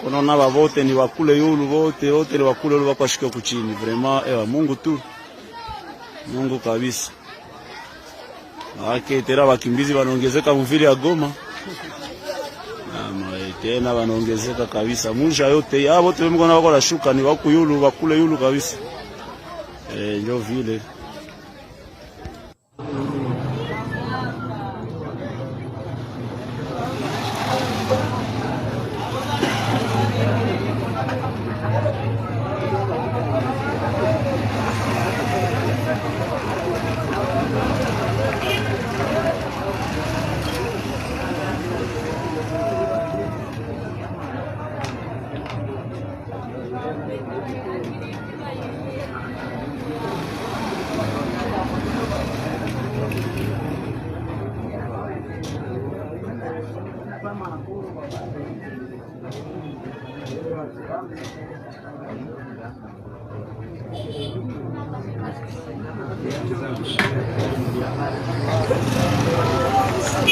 S9: Unaona bavote ni wakule yulu wote ni wakule yulu wako shukia huko chini. Vraiment ewa Mungu tu. Mungu kabisa. Maake tena wakimbizi wanaongezeka mvili ya Goma. Tena wanaongezeka kabisa. Musha yote ya wote mko na wako na shuka ni wako yulu wakule yulu kabisa. Ndio vile.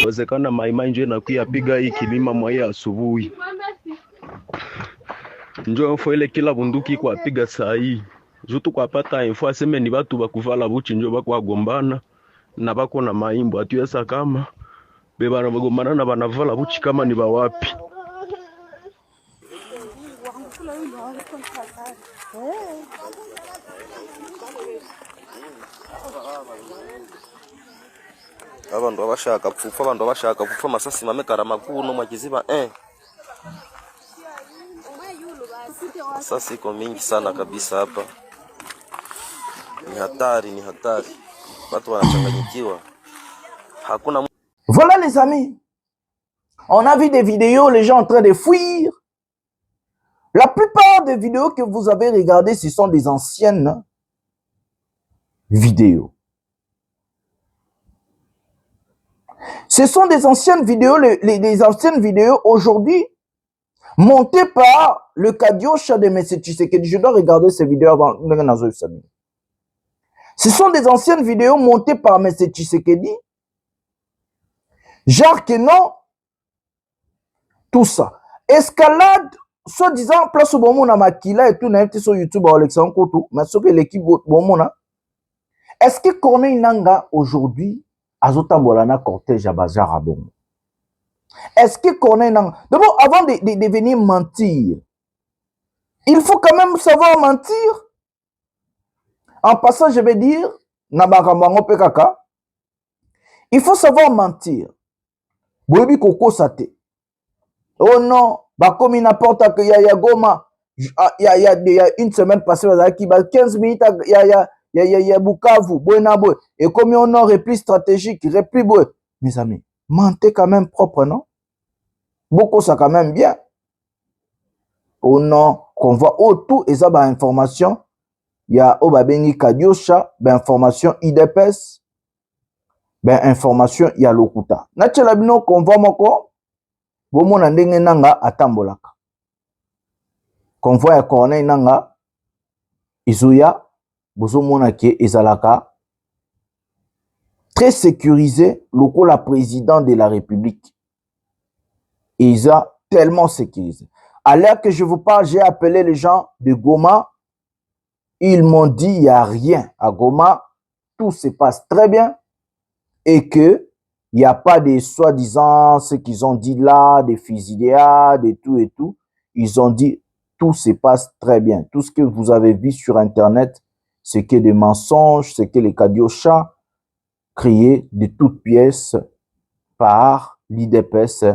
S9: Wezekana maimai njo inakuya piga hii kilima mwa hii asubuhi. Njo info ile kila bunduki kwa piga saa hii. Jutu kwa pata info aseme ni watu bakuvala buchi njo bakwa gombana na bako na maimbo atuesa kama beba na bagombana na banavala buchi kama ni bawapi.
S10: Abantu abashaka kupfa masasi mamekara makuno mwakiziba Sasa iko mingi sana kabisa hapa. Ni hatari. Watu wanachanganyikiwa. Hakuna.
S7: Voilà les amis. On a vu des vidéos, les gens en train de fuir. La plupart des vidéos que vous avez regardées, ce sont des anciennes vidéos. Ce sont des anciennes vidéos, les anciennes vidéos aujourd'hui montées par le Kadiosha de M. Tshisekedi. Je dois regarder ces vidéos avant. Ce sont des anciennes vidéos montées par M. Tshisekedi. Genre que non, tout ça. Escalade, soi-disant, place au bon monde à Makila et tout, n'a été sur YouTube à Alexandre Koto, mais ce que l'équipe bon monde. Est-ce que Corneille Nanga aujourd'hui azotambolana cortège à Bazar à bon? Est-ce que Corneille Nanga... D'abord, avant de venir mentir, il faut quand même savoir mentir. En passant, je vais dire, Nabaramango Pekaka, il faut savoir mentir. Boyebi Koko Sate. Oh non, bah comme il n'importe que Yaya Goma, il y a une semaine passée, 15 minutes, il y a Bukavu, Boenabo. Et comme on a un repli stratégique, repli boy. Mes amis, mentez quand même propre, non? Beaucoup ça quand même bien. Oh non, qu'on voit tout et ça, bah information. Il y a Obabengi Kadiosha, bah information IDPS. Ben information ya lokuta. Natchala bino konvoi moko bomona ndenge nanga atambolaka. Konvoi ya Corneille nanga izuya bozomona ke ezalaka très sécurisé lokola président de la République. Isa tellement sécurisé. À l'heure que je vous parle, j'ai appelé les gens de Goma. Ils m'ont dit il n'y a rien à Goma. Tout se passe très bien. Et que il n'y a pas de soi-disant ce qu'ils ont dit là, des fusillades et tout. Ils ont dit tout se passe très bien. Tout ce que vous avez vu sur Internet, c'est que des mensonges, c'est que les Kadiosha créés de toutes pièces par l'IDPS,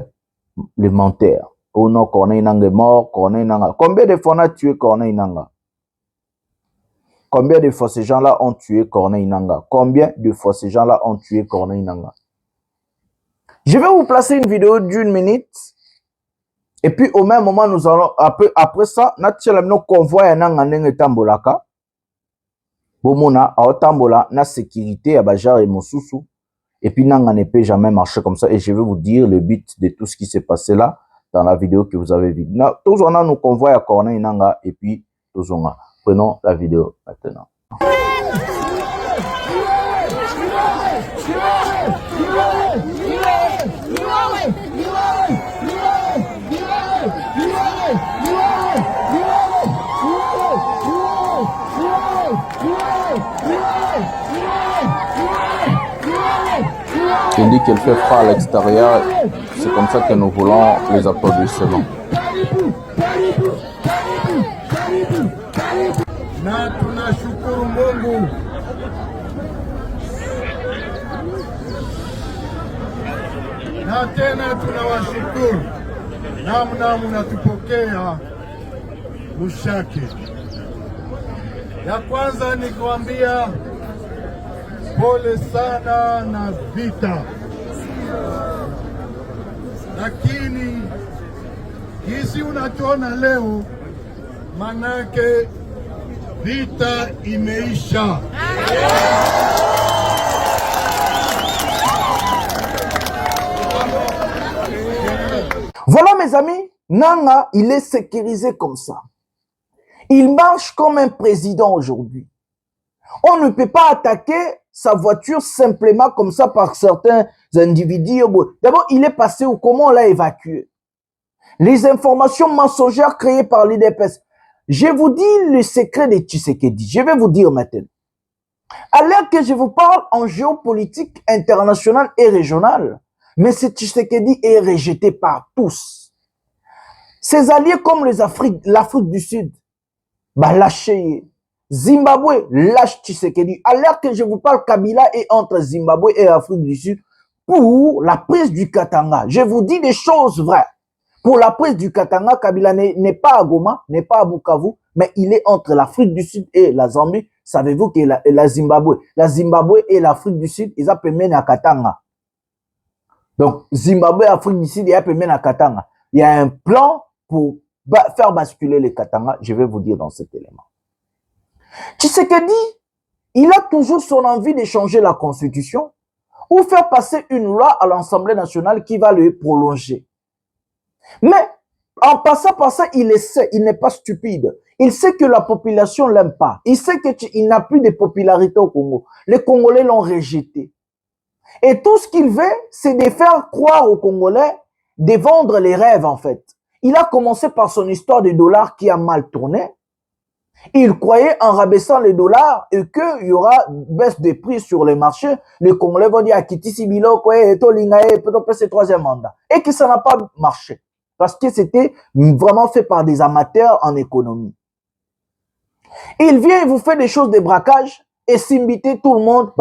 S7: le menteur. Oh non, Corneille Nanga est mort, Corneille Nanga. Combien de fois on a tué Corneille Nanga? Combien de fois ces gens-là ont tué Corneille Nanga? Combien de fois ces gens-là ont tué Corneille Nanga? Je vais vous placer une vidéo d'1 minute. Et puis au même moment, nous allons, après ça, nous convoi Nanga Nenge Tambolaka. Bomona, a Tambola, na sécurité à Bajar et Mosusu. Et puis Nanga ne peut jamais marcher comme ça. Et je vais vous dire le but de tout ce qui s'est passé là dans la vidéo que vous avez vue. Tous on a nos convois à Corneille Nanga et puis tous on a. Prenons la vidéo maintenant.
S3: Il dit qu'il fait froid à l'extérieur, c'est comme ça que nous voulons les applaudissements.
S11: Na tunashukuru Mungu na tena tunawashukuru namna mnatupokea Mushaki. Ya kwanza ni kuambia pole sana na vita, lakini hizi unachoona leo manake vita imeisha.
S7: Voilà mes amis, Nanga, il est sécurisé comme ça. Il marche comme un président aujourd'hui. On ne peut pas attaquer sa voiture simplement comme ça par certains individus. D'abord, il est passé où? Comment on l'a évacué? Les informations mensongères créées par l'IDPS. Je vous dis le secret de Tshisekedi. Je vais vous dire maintenant. À l'heure que je vous parle en géopolitique internationale et régionale, M. Tshisekedi est rejeté par tous. Ses alliés comme l'Afrique du Sud, bah lâchez. Zimbabwe lâche Tshisekedi. À l'heure que je vous parle, Kabila est entre Zimbabwe et l'Afrique du Sud pour la prise du Katanga. Je vous dis des choses vraies. Pour la prise du Katanga, Kabila n'est pas à Goma, n'est pas à Bukavu, mais il est entre l'Afrique du Sud et la Zambie. Savez-vous que la Zimbabwe et l'Afrique du Sud, ils ont permis à Katanga. Donc, Zimbabwe et l'Afrique du Sud, ils ont permis à Katanga. Il y a un plan pour faire basculer les Katanga, je vais vous dire dans cet élément. Tshisekedi, il a toujours son envie de changer la constitution ou faire passer une loi à l'Assemblée nationale qui va le prolonger. Mais en passant par ça, il essaie, il n'est pas stupide. Il sait que la population l'aime pas. Il sait qu'il n'a plus de popularité au Congo. Les Congolais l'ont rejeté. Et tout ce qu'il veut, c'est de faire croire aux Congolais de vendre les rêves en fait. Il a commencé par son histoire des dollars qui a mal tourné. Il croyait en rabaissant les dollars et qu'il y aura baisse des prix sur les marchés. Les Congolais vont dire à Kiti Sibilo, peut-être c'est troisième mandat. Et que ça n'a pas marché. Parce que c'était vraiment fait par des amateurs en économie. Il vient et vous fait des choses de braquage et s'imbiter tout le monde.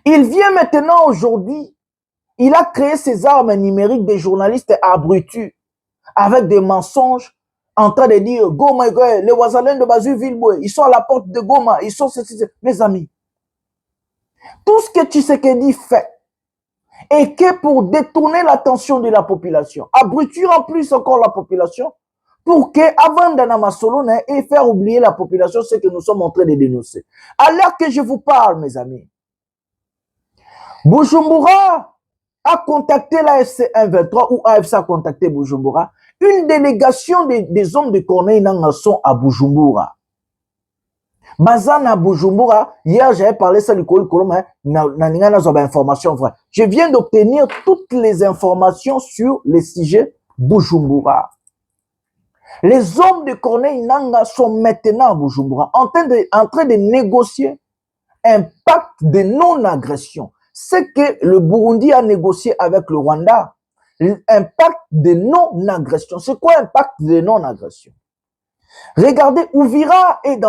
S7: Il vient maintenant aujourd'hui. Il a créé ses armes numériques des journalistes abrutis avec des mensonges en train de dire Goma, les Wazalènes de Bazuville, ils sont à la porte de Goma, ils sont ceci. Mes amis, tout ce que Tshisekedi fait est que pour détourner l'attention de la population, abrutir en plus encore la population, pour que, avant d'Anama Solone et faire oublier la population ce que nous sommes en train de dénoncer. À l'heure que je vous parle, mes amis, Bujumbura a contacté l'AFC 123 ou AFC a contacté Bujumbura. Une délégation des hommes de Corneille Nangaa sont à Bujumbura. Bazan à Bujumbura, hier j'avais parlé ça du Koloma, information vraie. Je viens d'obtenir toutes les informations sur les sujets Bujumbura. Les hommes de Corneille Nangaa sont maintenant à Bujumbura en train de négocier un pacte de non-agression. C'est que le Burundi a négocié avec le Rwanda. Un pacte de non-agression. C'est quoi un pacte de non-agression? Regardez, Uvira est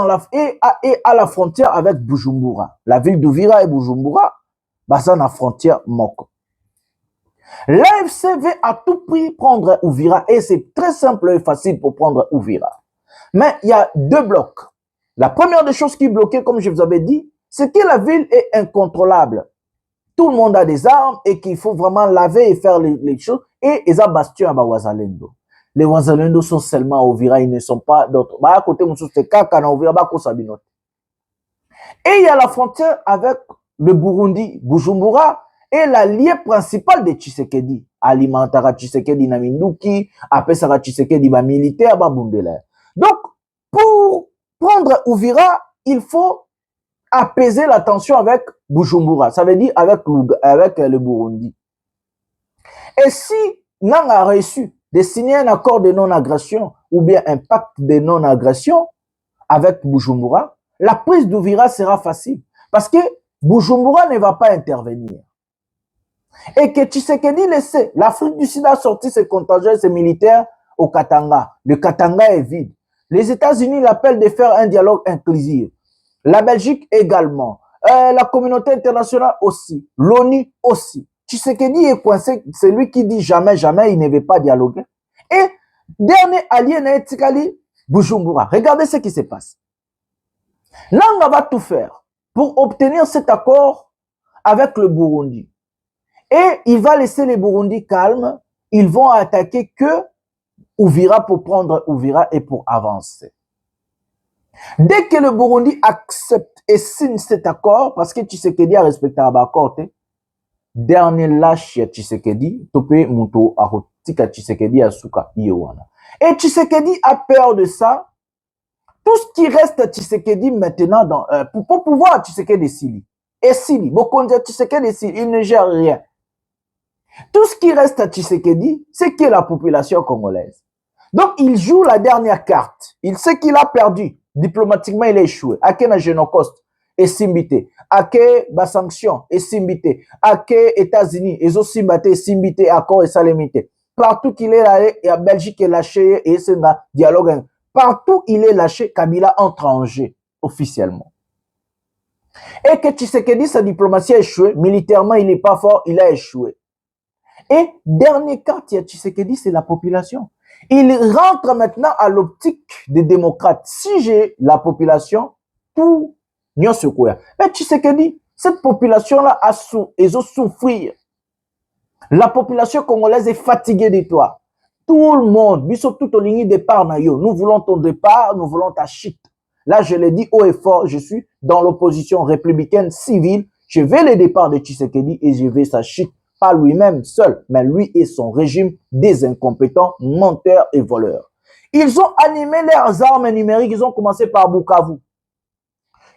S7: à la frontière avec Bujumbura. La ville d'Uvira et Bujumbura, c'est la frontière Moko. L'AFC veut à tout prix prendre Uvira et c'est très simple et facile pour prendre Uvira. Mais il y a deux blocs. La première des choses qui est bloquée, comme je vous avais dit, c'est que la ville est incontrôlable. Tout le monde a des armes et qu'il faut vraiment laver et faire les choses. Et ils ont bastion à Wazalendo. Les Wazalendo sont seulement à Uvira, ils ne sont pas d'autres. À côté, c'est Kaka, Uvira, et il y a la frontière avec le Burundi, Bujumbura, et l'allié principal de Tshisekedi. Alimentara Tshisekedi Naminduki, Apesara Tshisekedi militaire, Babundela. Donc, pour prendre Uvira, il faut apaiser la tension avec Bujumbura. Ça veut dire avec le Burundi. Et si Nangaa a reçu de signer un accord de non-agression ou bien un pacte de non-agression avec Bujumbura, la prise d'Uvira sera facile. Parce que Bujumbura ne va pas intervenir. Et que Tshisekedi le sait, l'Afrique du Sud a sorti ses contingents, ses militaires au Katanga. Le Katanga est vide. Les États-Unis l'appellent de faire un dialogue inclusif. La Belgique également. La communauté internationale aussi. L'ONU aussi. Tshisekedi est coincé. C'est lui qui dit jamais, jamais, il ne veut pas dialoguer. Et dernier allié, Naetikali, Bujumbura. Regardez ce qui se passe. Nangaa va tout faire pour obtenir cet accord avec le Burundi. Et il va laisser les Burundi calmes. Ils vont attaquer que Uvira pour prendre Uvira et pour avancer. Dès que le Burundi accepte et signe cet accord, parce que Tshisekedi a respecté l'accord, dernier lâche Tshisekedi, topé Muto tika Tshisekedi asuka Yowana. Et Tshisekedi a peur de ça. Tout ce qui reste à Tshisekedi maintenant, pour pouvoir Tshisekedi Sili. Et Sili, Bokonja Tshisekedi Sili, il ne gère rien. Tout ce qui reste à Tshisekedi, c'est qui est la population congolaise. Donc, il joue la dernière carte. Il sait qu'il a perdu. Diplomatiquement, il a échoué. Ake na Genocost et Simbité. Ake ba sanction et Simbité. Ake États-Unis et Simbité et Simbité, accord et salémité. Partout qu'il est allé, et à Belgique est lâché et c'est un dialogue. Partout il est lâché, Kabila entre en jeu officiellement. Et que Tshisekedi, sa diplomatie a échoué. Militairement, il n'est pas fort, il a échoué. Et dernier carte, il y a Tshisekedi, c'est la population. Il rentre maintenant à l'optique des démocrates. Si j'ai la population, tout n'y se quoi. Mais Tshisekedi, cette population-là a souffrir. La population congolaise est fatiguée de toi. Tout le monde, tout au ligne départ, nous voulons ton départ, nous voulons ta chute. Là, je l'ai dit haut et fort, je suis dans l'opposition républicaine civile. Je vais le départ de Tshisekedi et je vais sa chute. Pas lui-même seul, mais lui et son régime des incompétents, menteurs et voleurs. Ils ont animé leurs armes numériques, ils ont commencé par Bukavu.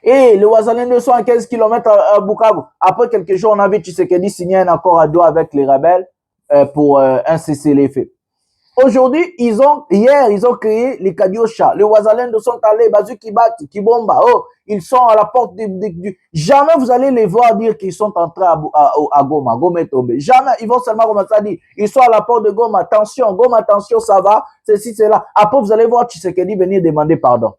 S7: Et les Ouazalendés sont à 15 km à Bukavu. Après quelques jours, on avait Tshisekedi signé un accord à Doha avec les rebelles pour un cessez-le-feu. Aujourd'hui, hier, ils ont créé les Kadiosha. Les Ouazalendés sont allés, Bazu Kibati, Kibomba. Oh, ils sont à la porte du... Jamais vous allez les voir dire qu'ils sont entrés à Goma. Goma est tombé. Jamais. Ils vont seulement commencer à dire, ils sont à la porte de Goma. Attention, Goma, attention, ça va. Ceci, c'est là. Après, vous allez voir Tshisekedi venir demander pardon.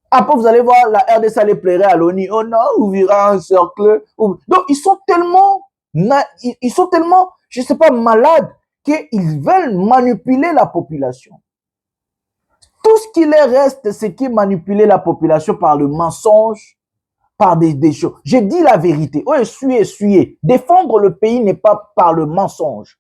S7: Après, vous allez voir la RDC aller pleurer à l'ONU. Oh non, vous verrez un cercle. Donc, ils sont tellement, je sais pas, malades qu'ils veulent manipuler la population. Tout ce qui leur reste, c'est qu'ils manipulent la population par le mensonge, par des choses. J'ai dit la vérité. Oh, essuyez. Défendre le pays n'est pas par le mensonge.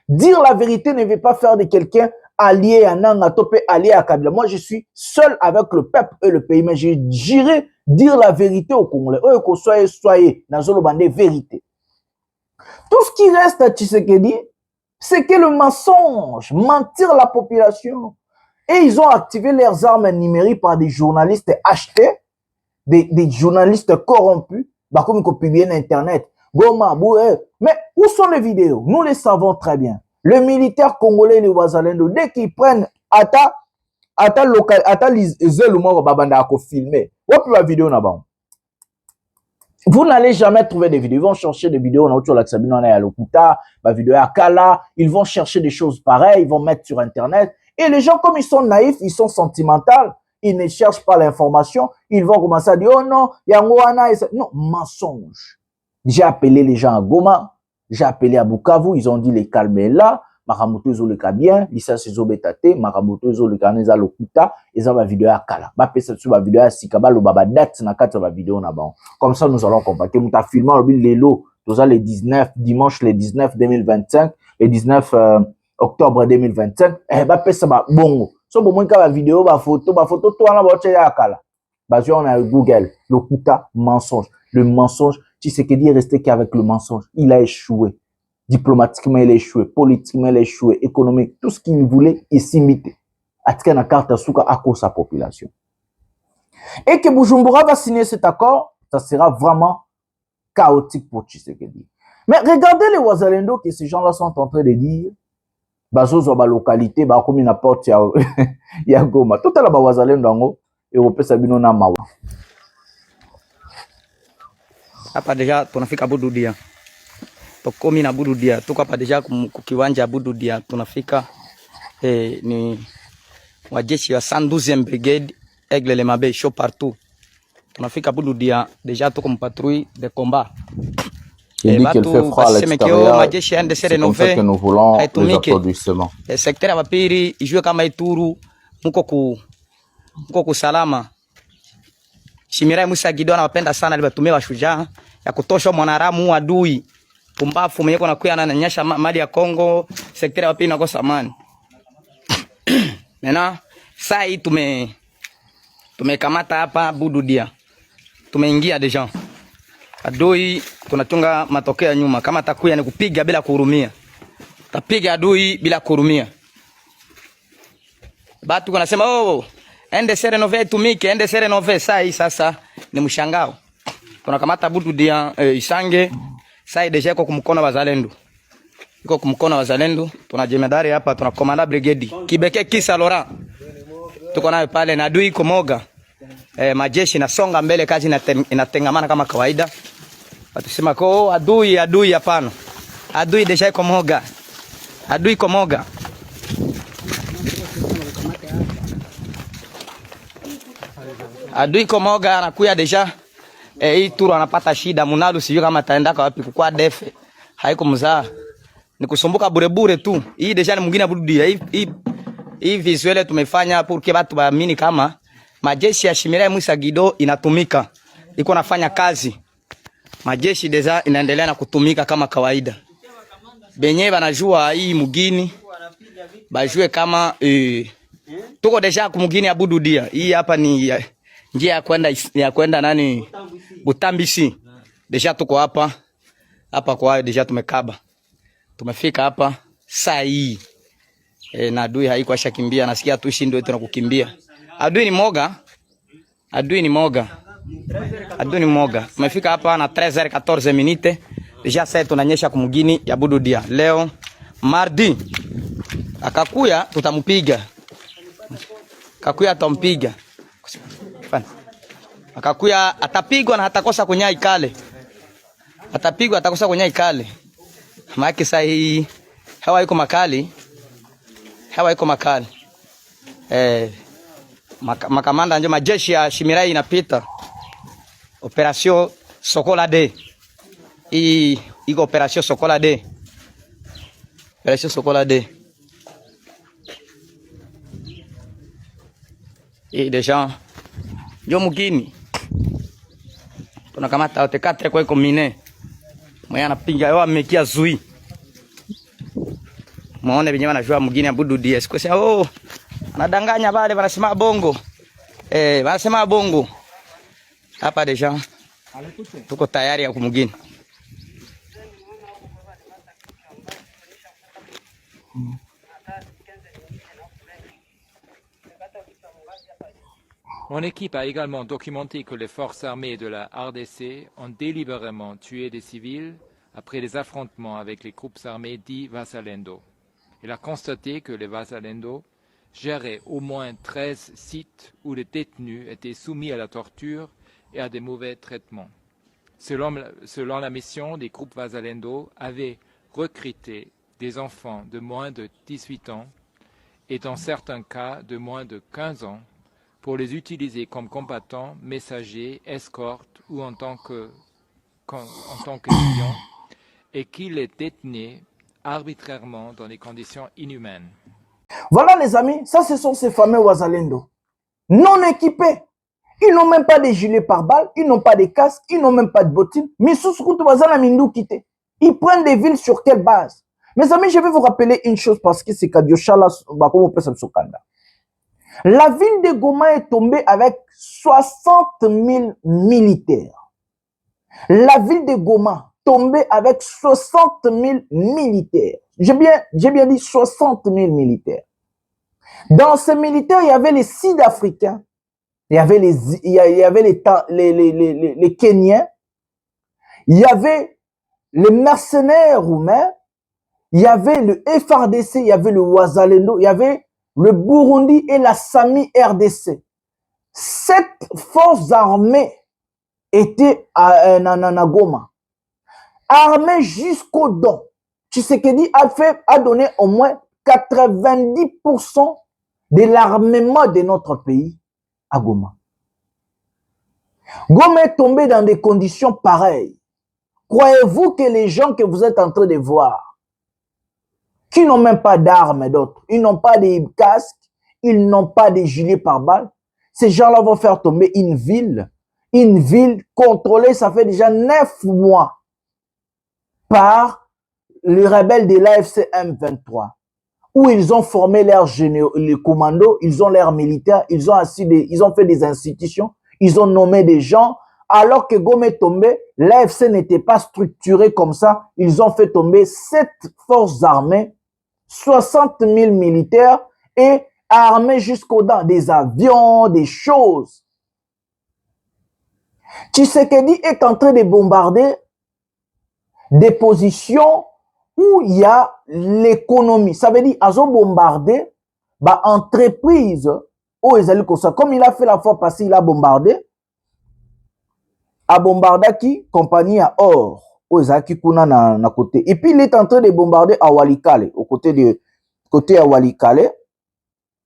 S7: Dire la vérité ne veut pas faire de quelqu'un allié à Nangatopé, allié à Kabila. Moi, je suis seul avec le peuple et le pays, mais j'irai dire la vérité aux Congolais. Oh, soyez, Nazolo Bandé, vérité. Tout ce qui reste à Tshisekedi, c'est que le mensonge, mentir la population. Et ils ont activé leurs armes numériques par des journalistes achetés, des journalistes corrompus, bah, comme ils publient sur Internet. Goma, Boué. Mais où sont les vidéos? Nous les savons très bien. Le militaire congolais, les Ouazalendo, dès qu'ils prennent la vidéo là-bas. Vous n'allez jamais trouver des vidéos. Ils vont chercher des vidéos. Ils vont chercher des choses pareilles. Ils vont mettre sur Internet. Et les gens, comme ils sont naïfs, ils sont sentimentaux. Ils ne cherchent pas l'information. Ils vont commencer à dire, oh non, Yangoana. Non, mensonge. J'ai appelé les gens à Goma. J'ai appelé à Bukavu. Ils ont dit, les calmer là. Maramoto zo le kabien, lisa sezo betate, maramoto zo le kaneza lokuta, eza ba vidéo à kala. Ba pesa sur ba vidéo à sikaba lo baba date na kati ba vidéo na ba. Comme ça nous allons compacter muta filmer le lelo, toza le 19 dimanche le 19 2025, le 19 octobre 2025, ba pesa ba bongo. So bo monka ba vidéo ba photo to na ba ya kala. Ba on a Google, lokuta mensonge. Le mensonge, Tshisekedi est resté qu'avec le mensonge, il a échoué. Diplomatiquement, il a échoué. Politiquement, il a échoué. Économique, tout ce qu'il voulait, il s'imite. Atika na carte souka à cause de sa population. Et que Bujumbura va signer cet accord, ça sera vraiment chaotique pour Tshisekedi. Mais regardez les Ouazalendo que ces gens-là sont en train de dire. Bazozo ba localité, ba comme une porte ya Goma. Tout à la ba Ouazalendo ngo, Européen Sabino na mawa.
S1: Hapa deja tunafika Bududia. Tokomi na Bududia, tuko hapa deja kukiwanja Bududia, tunafika ni wajeshi wa 112e brigade Aigle le Mabe show partout. Tunafika Bududia, deja tuko mpatrouille de combat.
S7: Il dit qu'il fait froid à l'extérieur, c'est comme ça que nous voulons les applaudissements.
S1: Le secteur ya Bapiri, ijue kama Ituru, muko ku salama. Shimirai Musa Gideon anapenda sana alibatumia washujaa ya kutosha mwanaramu adui. Pumbafu mwenye kuna kuya ananyanyasha mali ya Kongo, sekta ya pili inakosa amani. Mena saa hii tumekamata hapa Bududia. Tumeingia deja. Adui tunachunga matokeo ya nyuma. Kama atakuya ni kupiga bila kuhurumia. tapiga adui bila kurumia. Batu wanasema oh, NDC renove tumike, NDC renove. Saa hii sasa ni mshangao. Tunakamata Budu Dia Isange, saa deja iko kumkono wazalendo. Iko kumkono wazalendo, tuna jemedari hapa, tuna komanda brigade. Kibeke Kisa Laurent. Tuko nayo pale na adui iko Moga. Majeshi nasonga mbele, kazi inatengamana kama kawaida. Watusema ko adui hapana. Adui deja iko Moga. Adui iko Moga. Adui iko Moga anakuya deja. Hii turu anapata shida, Munalu sijui kama ataenda kwa wapi, kwa defe. Haiko mzaa. Ni kusumbuka bure tu. Hii deja ni mwingine Budu Dia. Hii visuele tumefanya porque watu waamini kama majeshi ya Shimirai Musa Gido inatumika. Iko nafanya kazi. Majeshi deja inaendelea na kutumika kama kawaida. Benye banajua hii mugini. Bajue kama tuko deja kumugini ya Budu Dia. Hii hapa ni njia ya kwenda nani Butambisi. Deja tuko hapa. Hapa kwa deja tumekaba. Tumefika hapa saa hii. Na adui haiko ashakimbia, nasikia tu shindo yetu na kukimbia. Adui ni Moga. Adui ni Moga. Adui ni Moga. Tumefika hapa na 13h14 minutes. Deja sasa tunanyesha kumugini ya Budu Dia. Leo mardi. Akakuya tutamupiga. Akakuya atampiga. Akakuya atapigwa na hatakosa kunyai kale. Atapigwa atakosa kunyai kale. Maana sasa hii hewa iko makali. Hewa iko makali. Makamanda ndio majeshi ya Shimirai inapita. Operation Sokola D. Hii iko Operation Sokola D. Operation Sokola D. Deja ndio mugini. Tunakamata wote 4 kwa iko mine. Mwenye anapiga yao amekia zui. Muone binyo wanajua mugini ya Budu Dia. Sikosia oh anadanganya pale wanasema bongo. Wanasema bongo. Hapa deja tuko tayari ya kumugini.
S2: Mon équipe a également documenté que les forces armées de la RDC ont délibérément tué des civils après des affrontements avec les groupes armés dits Vasalendo. Il a constaté que les Vasalendo géraient au moins 13 sites où les détenus étaient soumis à la torture et à des mauvais traitements. Selon la mission, les groupes Vasalendo avaient recruté des enfants de moins de 18 ans et dans certains cas de moins de 15 ans pour les utiliser comme combattants, messagers, escortes ou en tant qu'étudiants et qui les détenaient arbitrairement dans des conditions inhumaines.
S7: Voilà les amis, ça ce sont ces fameux Wazalendo. Non équipés. Ils n'ont même pas de gilets pare-balles, ils n'ont pas de casques, ils n'ont même pas de bottines. Mais sous ce ils prennent des villes sur quelle base? Mes amis, je vais vous rappeler une chose parce que c'est Kadioshala, la ville de Goma est tombée avec 60 000 militaires. La ville de Goma tombée avec 60 000 militaires. J'ai bien dit 60 000 militaires. Dans ces militaires, il y avait les Sud-Africains, il y avait les Kenyans, il y avait les mercenaires roumains, il y avait le FRDC, il y avait le Wazalendo, il y avait le Burundi et la SAMI RDC. Cette force armée était à Goma. Armée jusqu'au don. Tshisekedi a donné au moins 90% de l'armement de notre pays à Goma. Goma est tombé dans des conditions pareilles. Croyez-vous que les gens que vous êtes en train de voir, qui n'ont même pas d'armes d'autres, ils n'ont pas de casques, ils n'ont pas de gilets pare-balles, ces gens-là vont faire tomber une ville contrôlée, ça fait déjà 9 mois, par les rebelles de l'AFC M23, où ils ont formé leurs généraux, les commandos, ils ont leurs militaires, ils ont fait des institutions, ils ont nommé des gens, alors que Goma est tombé, l'AFC n'était pas structuré comme ça, ils ont fait tomber 7 forces armées 60 000 militaires et armés jusqu'aux dents, des avions, des choses. Tshisekedi est en train de bombarder des positions où il y a l'économie. Ça veut dire, ils ont bombardé entreprise où ils allaient comme ça. Comme il a fait la fois passée, il a bombardé. A bombardé qui? Compagnie à or. Où ils allaient kuna na côté. Et puis il est en train de bombarder à Walikale. Au côté à Walikale.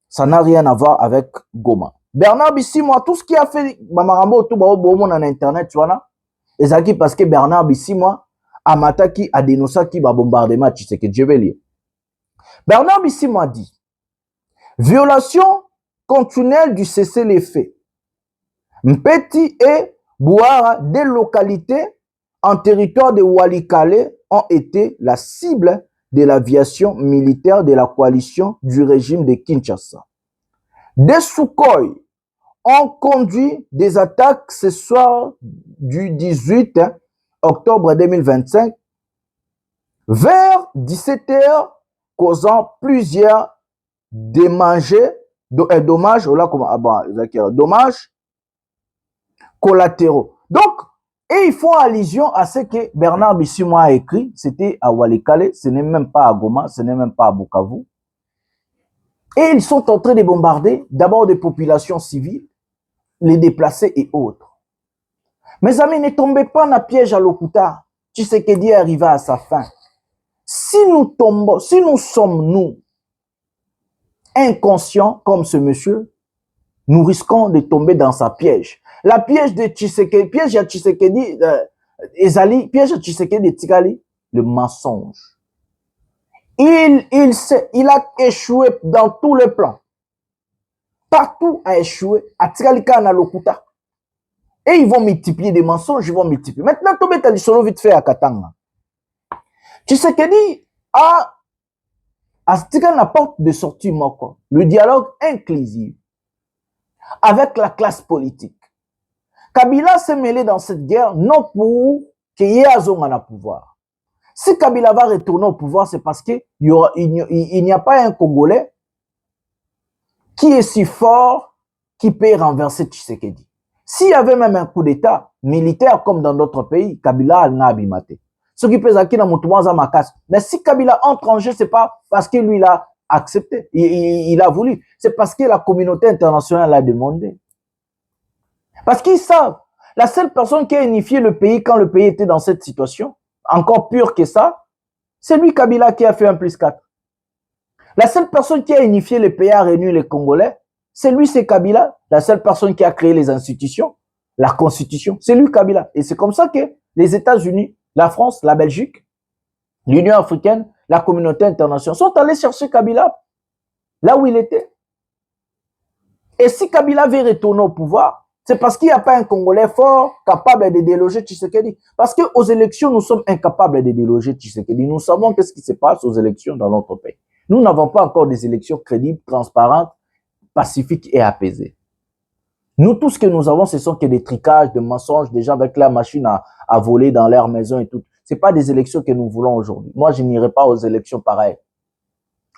S7: Ça n'a rien à voir avec Goma. Bernard Bisimwa, tout ce qui a fait Bamarambo, tout le internet, tu vois là. Et ça qui parce que Bernard Bisimwa, Amataki a dénoncé qui va bombardement, tu sais que je vais lire. Bernard Bisimwa dit violation continuelle du cessez-le-feu. Mpeti et Bouara, des localités en territoire de Walikale, ont été la cible de l'aviation militaire de la coalition du régime de Kinshasa. Des Sukhoi ont conduit des attaques ce soir du 18 octobre 2025 vers 17 h, causant plusieurs dommages collatéraux. Donc, et ils font allusion à ce que Bernard Bisimwa a écrit, c'était à Walikale, ce n'est même pas à Goma, ce n'est même pas à Bukavu. Et ils sont en train de bombarder d'abord des populations civiles, les déplacés et autres. Mes amis, ne tombez pas dans le piège à Lokuta. Tshisekedi est arrivé à sa fin. Si nous tombons, si nous sommes, nous, inconscients comme ce monsieur, nous risquons de tomber dans sa piège. La piège de Tshisekedi, piège à Tshisekedi, Ezali, piège à Tshisekedi de Tikali, le mensonge. Il a échoué dans tous les plans. Partout a échoué. À Tikalika, na Lokuta. Et ils vont multiplier des mensonges, ils vont multiplier. Maintenant, Tobé t'a dit solo vite fait à Katanga. Tshisekedi a la porte de sortie Moko. Le dialogue inclusif avec la classe politique. Kabila s'est mêlé dans cette guerre non pour qu'il y ait un pouvoir. Si Kabila va retourner au pouvoir, c'est parce qu'il n'y a pas un Congolais qui est si fort qui peut renverser Tshisekedi. S'il y avait même un coup d'État militaire comme dans d'autres pays, Kabila n'a abimate. Ce qui peut être dans ma casse. Mais si Kabila entre en jeu, c'est pas parce que lui l'a accepté, il a voulu. C'est parce que la communauté internationale l'a demandé. Parce qu'ils savent, la seule personne qui a unifié le pays quand le pays était dans cette situation, encore pire que ça, c'est lui Kabila qui a fait 1+4. La seule personne qui a unifié le pays, a réuni les Congolais, c'est lui, c'est Kabila. La seule personne qui a créé les institutions, la Constitution, c'est lui Kabila. Et c'est comme ça que les États-Unis, la France, la Belgique, l'Union africaine, la communauté internationale sont allés chercher Kabila là où il était. Et si Kabila veut retourner au pouvoir, c'est parce qu'il n'y a pas un Congolais fort capable de déloger Tshisekedi. Parce qu'aux élections, nous sommes incapables de déloger Tshisekedi. Nous savons qu'est-ce qui se passe aux élections dans notre pays. Nous n'avons pas encore des élections crédibles, transparentes, pacifiques et apaisées. Nous, tout ce que nous avons, ce sont que des tricages, des mensonges, des gens avec la machine à voler dans leur maison et tout. Ce n'est pas des élections que nous voulons aujourd'hui. Moi, je n'irai pas aux élections pareilles.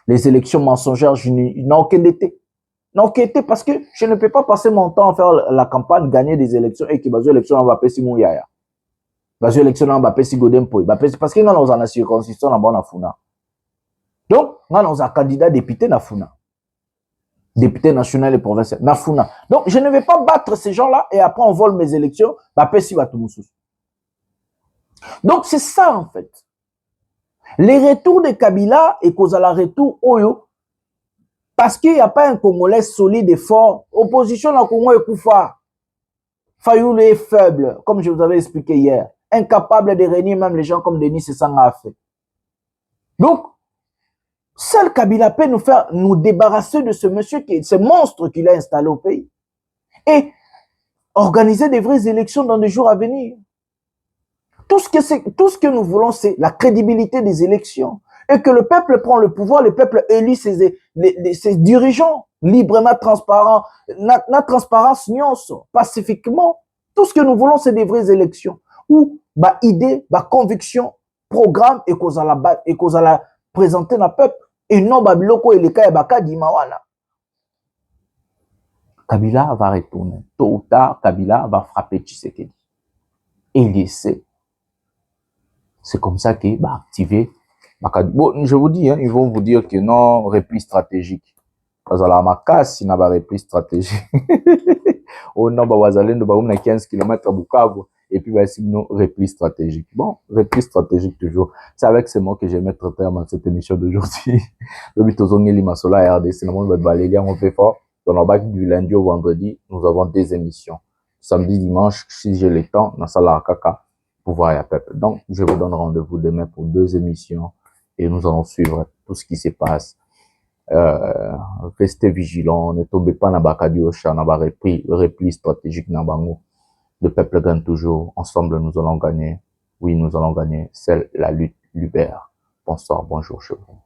S7: Les élections mensongères, je n'ai aucun été. Non, parce que je ne peux pas passer mon temps à faire la campagne, gagner des élections et qui va élection va passer mon yaya. Va élection va passer Godempo. Parce que nous avons une circonscription là-bas na Funa. Donc, nous avons un candidat député na Funa. Député national et provincial na Funa. Donc, je ne vais pas battre ces gens-là et après on vole mes élections, va passer Batumoussous. Donc, c'est ça en fait. Les retours de Kabila et Kozala retour Oyo, parce qu'il n'y a pas un Congolais solide et fort. Opposition dans le Congo est Koufa. Fayoulou est faible, comme je vous avais expliqué hier. Incapable de réunir même les gens comme Denis Sessanga a fait. Donc, seul Kabila peut nous débarrasser de ce monsieur, ce monstre qu'il a installé au pays. Et organiser des vraies élections dans les jours à venir. Tout ce que nous voulons, c'est la crédibilité des élections. Et que le peuple prend le pouvoir, le peuple élit ses dirigeants librement transparents, na transparence pacifiquement. Tout ce que nous voulons, c'est des vraies élections. Où, idée, conviction, programme, et qu'on a présenter dans le peuple.
S3: Et non, Babiloko et les cas, Bakadi Mawana. Kabila va retourner. Tôt ou tard, Kabila va frapper Tshisekedi. Et il sait. C'est comme ça qu'il va activer. Bon, je vous dis, hein, ils vont vous dire que non, repli stratégique. Parce que la macasse, il n'a pas repli stratégique. Oh non, bah, vous allez nous 15 km à Bukavu. Et puis, bah, sinon, repli stratégique. Bon, repli stratégique toujours. C'est avec ces mots que je vais mettre terme à cette émission d'aujourd'hui. Le Bitozongi Limasola RDC, les gars, on fait fort. Dans le bac du lundi au vendredi, nous avons des émissions. Samedi, dimanche, si j'ai le temps, dans Sala Kaka, pour voir la peuple. Donc, je vous donne rendez-vous demain pour 2 émissions et nous allons suivre tout ce qui se passe. Restez vigilants, ne tombez pas dans Bakadi Ocha, dans le repli stratégique dans Bango. Le peuple gagne toujours. Ensemble, nous allons gagner. Oui, nous allons gagner. C'est la lutte libère. Bonsoir, bonjour chez vous.